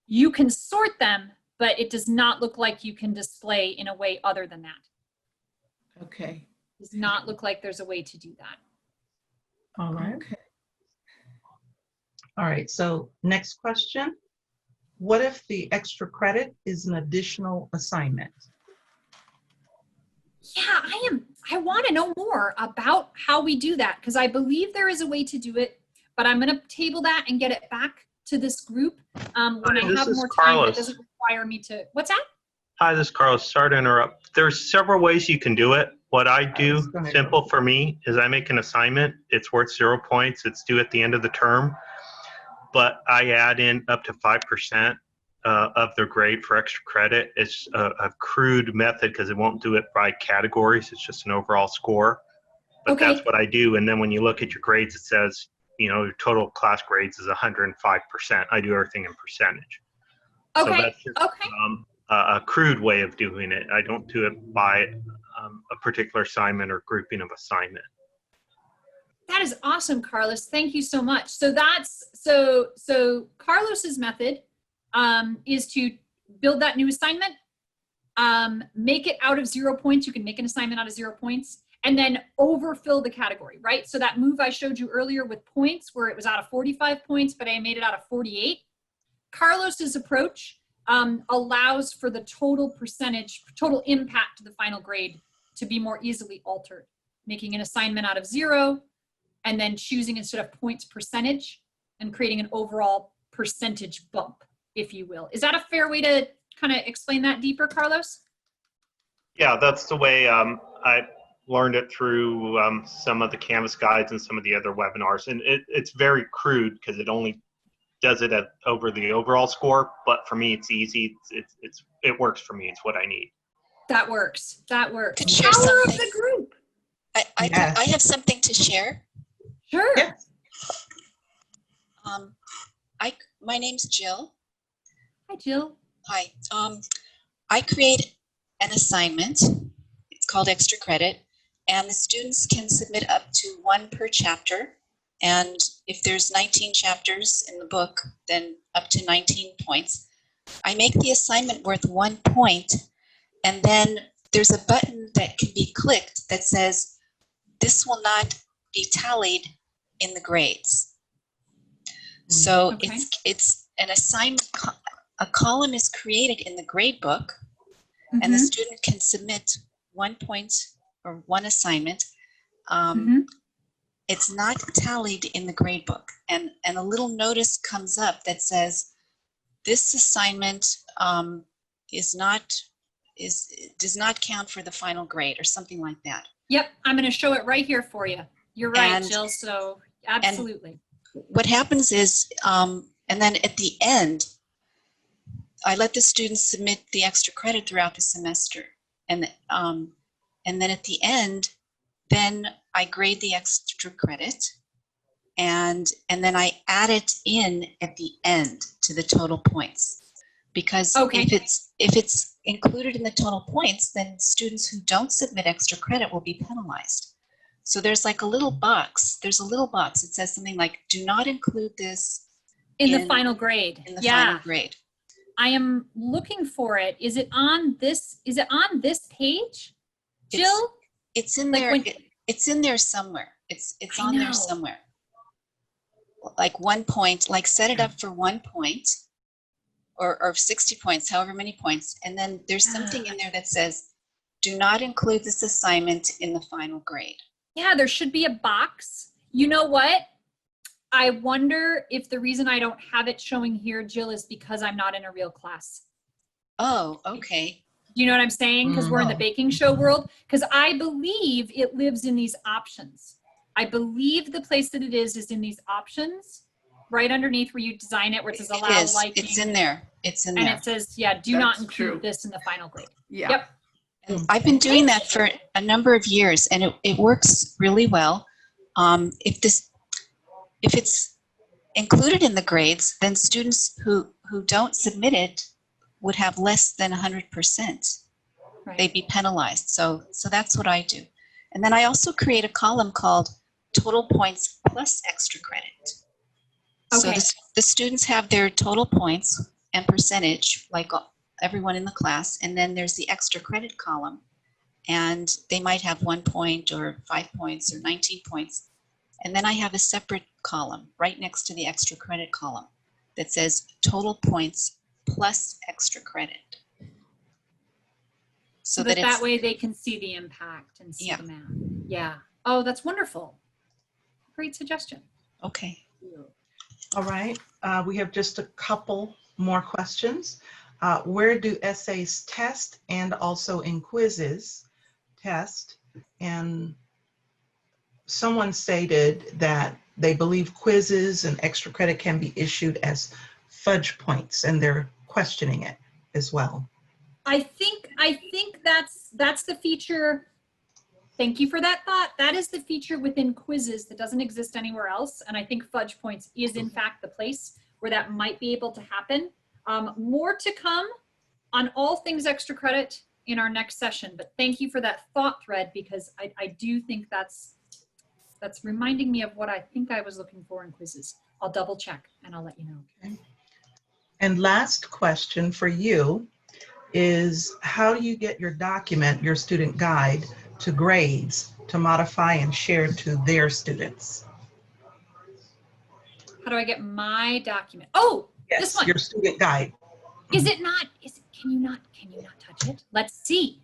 You can sort them, but it does not look like you can display in a way other than that. Okay. It does not look like there's a way to do that. All right. Okay. All right, so next question. What if the extra credit is an additional assignment? Yeah, I want to know more about how we do that, because I believe there is a way to do it, but I'm going to table that and get it back to this group when I have more time that doesn't require me to, what's that? Hi, this is Carlos. Sorry to interrupt. There's several ways you can do it. What I do, simple for me, is I make an assignment. It's worth 0 points. It's due at the end of the term, but I add in up to 5% of their grade for extra credit. It's a crude method because it won't do it by categories. It's just an overall score. But that's what I do. And then when you look at your grades, it says, your total class grades is 105%. I do everything in percentage. So that's just a crude way of doing it. I don't do it by a particular assignment or grouping of assignment. That is awesome, Carlos. Thank you so much. So that's, so Carlos's method is to build that new assignment, make it out of 0 points. You can make an assignment out of 0 points, and then overfill the category, right? So that move I showed you earlier with points, where it was out of 45 points, but I made it out of 48. Carlos's approach allows for the total percentage, total impact to the final grade to be more easily altered, making an assignment out of 0, and then choosing instead of points percentage and creating an overall percentage bump, if you will. Is that a fair way to kind of explain that deeper, Carlos? Yeah, that's the way I learned it through some of the Canvas guides and some of the other webinars. And it's very crude because it only does it over the overall score. But for me, it's easy. It works for me. It's what I need. That works. That works. Could share Power of something. the group. I have something to share. Sure. Yes. My name's Jill. Hi, Jill. Hi. I create an assignment. It's called Extra Credit, and the students can submit up to 1 per chapter. And if there's 19 chapters in the book, then up to 19 points. I make the assignment worth 1 point, and then there's a button that can be clicked that says, this will not be tallied in the grades. So Okay. it's an assignment, a column is created in the grade book, and the Mhm. student can submit 1 point or 1 assignment. Mhm. It's not tallied in the grade book, and a little notice comes up that says this assignment does not count for the final grade, or something like that. Yep, I'm going to show it right here for you. You're right, And- Jill. So absolutely. What happens is, and then at the end, I let the students submit the extra credit throughout the semester, and then at the end, then I grade the extra credit, and then I add it in at the end to the total points. Because Okay. if it's included in the total points, then students who don't submit extra credit will be penalized. So there's like a little box. There's a little box. It says something like, "Do not include this In the final grade. in the Yeah. final grade." I am looking for it. Is it on this? Is it on this page, Jill? It's in Like there. when- It's in there somewhere. It's I on there know. somewhere. Like 1 point. Like set it up for 1 point, or 60 points, however many points, and then there's something in there that says, "Do not include this assignment in the final grade." Yeah, there should be a box. You know what? I wonder if the reason I don't have it showing here, Jill, is because I'm not in a real class. Oh, okay. You know what I'm saying? Because we're in the Oh. baking show world. Because I believe it lives in these options. I believe the place that it is in these options, right underneath where you design it, where it says allow It is. liking. It's in there. It's in And there. it says, yeah, do not That's include true. this in the final grade. Yeah. Yep. And I've been doing that for a number of years, and it works really well. If it's included in the grades, then students who don't submit it would have less than 100%. Right. They'd be penalized. So that's what I do. And then I also create a column called total points plus extra credit. So Okay. the students have their total points and percentage, like everyone in the class, and then there's the extra credit column, and they might have 1 point or 5 points or 19 points. And then I have a separate column right next to the extra credit column that says total points plus extra credit. So that way they can see the impact and see Yeah. the math. Yeah. Oh, that's wonderful. Great suggestion. Okay. All right. We have just a couple more questions. Where do essays test, and also in quizzes test? And someone stated that they believe quizzes and extra credit can be issued as fudge points, and they're questioning it as well. I think that's the feature. Thank you for that thought. That is the feature within quizzes that doesn't exist anywhere else. And I think fudge points is in fact the place where that might be able to happen. More to come on all things extra credit in our next session, but thank you for that thought thread, because I do think that's reminding me of what I think I was looking for in quizzes. I'll double check and I'll let you know. Okay. And last question for you is, how do you get your document, your student guide, to grades to modify and share to their students? How do I get my document? Oh, Yes, this one. your student guide. Is it not, can you not touch it? Let's see.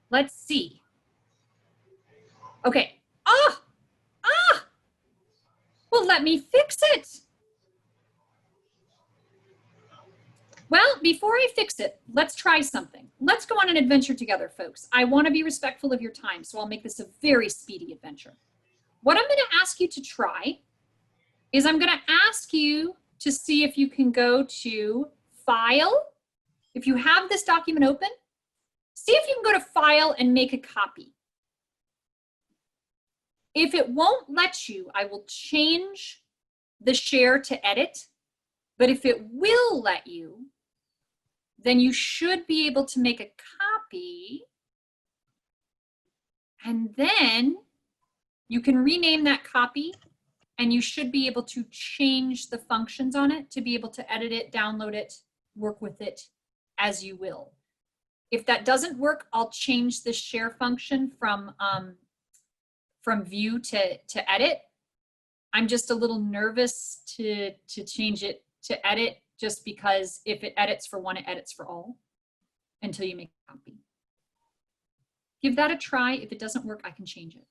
Let's see. Okay. Well, let me fix it. Well, before I fix it, let's try something. Let's go on an adventure together, folks. I want to be respectful of your time, so I'll make this a very speedy adventure. What I'm going to ask you to try is I'm going to ask you to see if you can go to File. If you have this document open, see if you can go to File and make a copy. If it won't let you, I will change the share to edit. But if it will let you, then you should be able to make a copy. And then you can rename that copy, and you should be able to change the functions on it to be able to edit it, download it, work with it as you will. If that doesn't work, I'll change the share function from view to edit. I'm just a little nervous to change it to edit, just because if it edits for one, it edits for all until you make a copy. Give that a try. If it doesn't work, I can change it.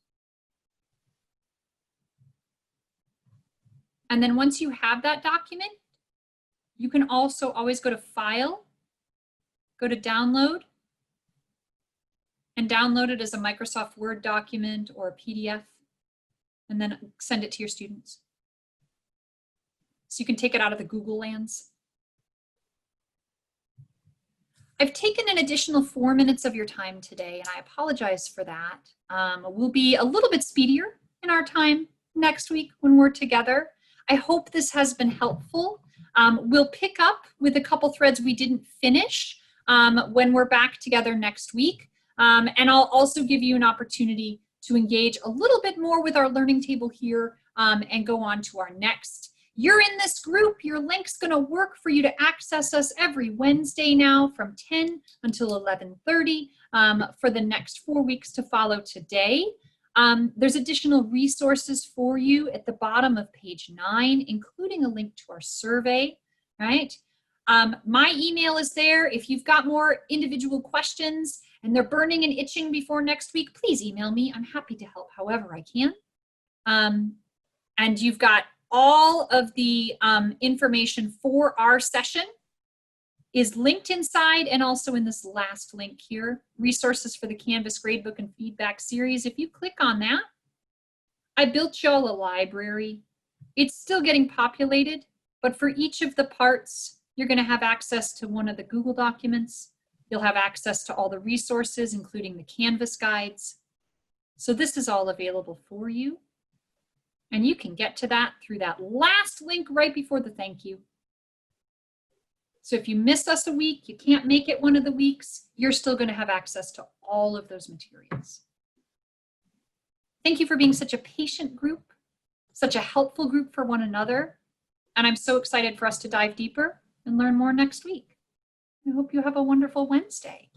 And then once you have that document, you can also always go to File, go to Download, and download it as a Microsoft Word document or a PDF, and then send it to your students. So you can take it out of the Google lands. I've taken an additional 4 minutes of your time today, and I apologize for that. We'll be a little bit speedier in our time next week when we're together. I hope this has been helpful. We'll pick up with a couple threads we didn't finish when we're back together next week. And I'll also give you an opportunity to engage a little bit more with our learning table here and go on to our next. You're in this group. Your link's going to work for you to access us every Wednesday now from 10 until 11:30 for the next 4 weeks to follow today. There's additional resources for you at the bottom of page 9, including a link to our survey, right? My email is there. If you've got more individual questions and they're burning and itching before next week, please email me. I'm happy to help however I can. And you've got all of the information for our session is linked inside and also in this last link here, resources for the Canvas Gradebook and Feedback series. If you click on that, I built y'all a library. It's still getting populated, but for each of the parts, you're going to have access to one of the Google documents. You'll have access to all the resources, including the Canvas guides. So this is all available for you. And you can get to that through that last link right before the thank you. So if you miss us a week, you can't make it one of the weeks, you're still going to have access to all of those materials. Thank you for being such a patient group, such a helpful group for one another. And I'm so excited for us to dive deeper and learn more next week. I hope you have a wonderful Wednesday.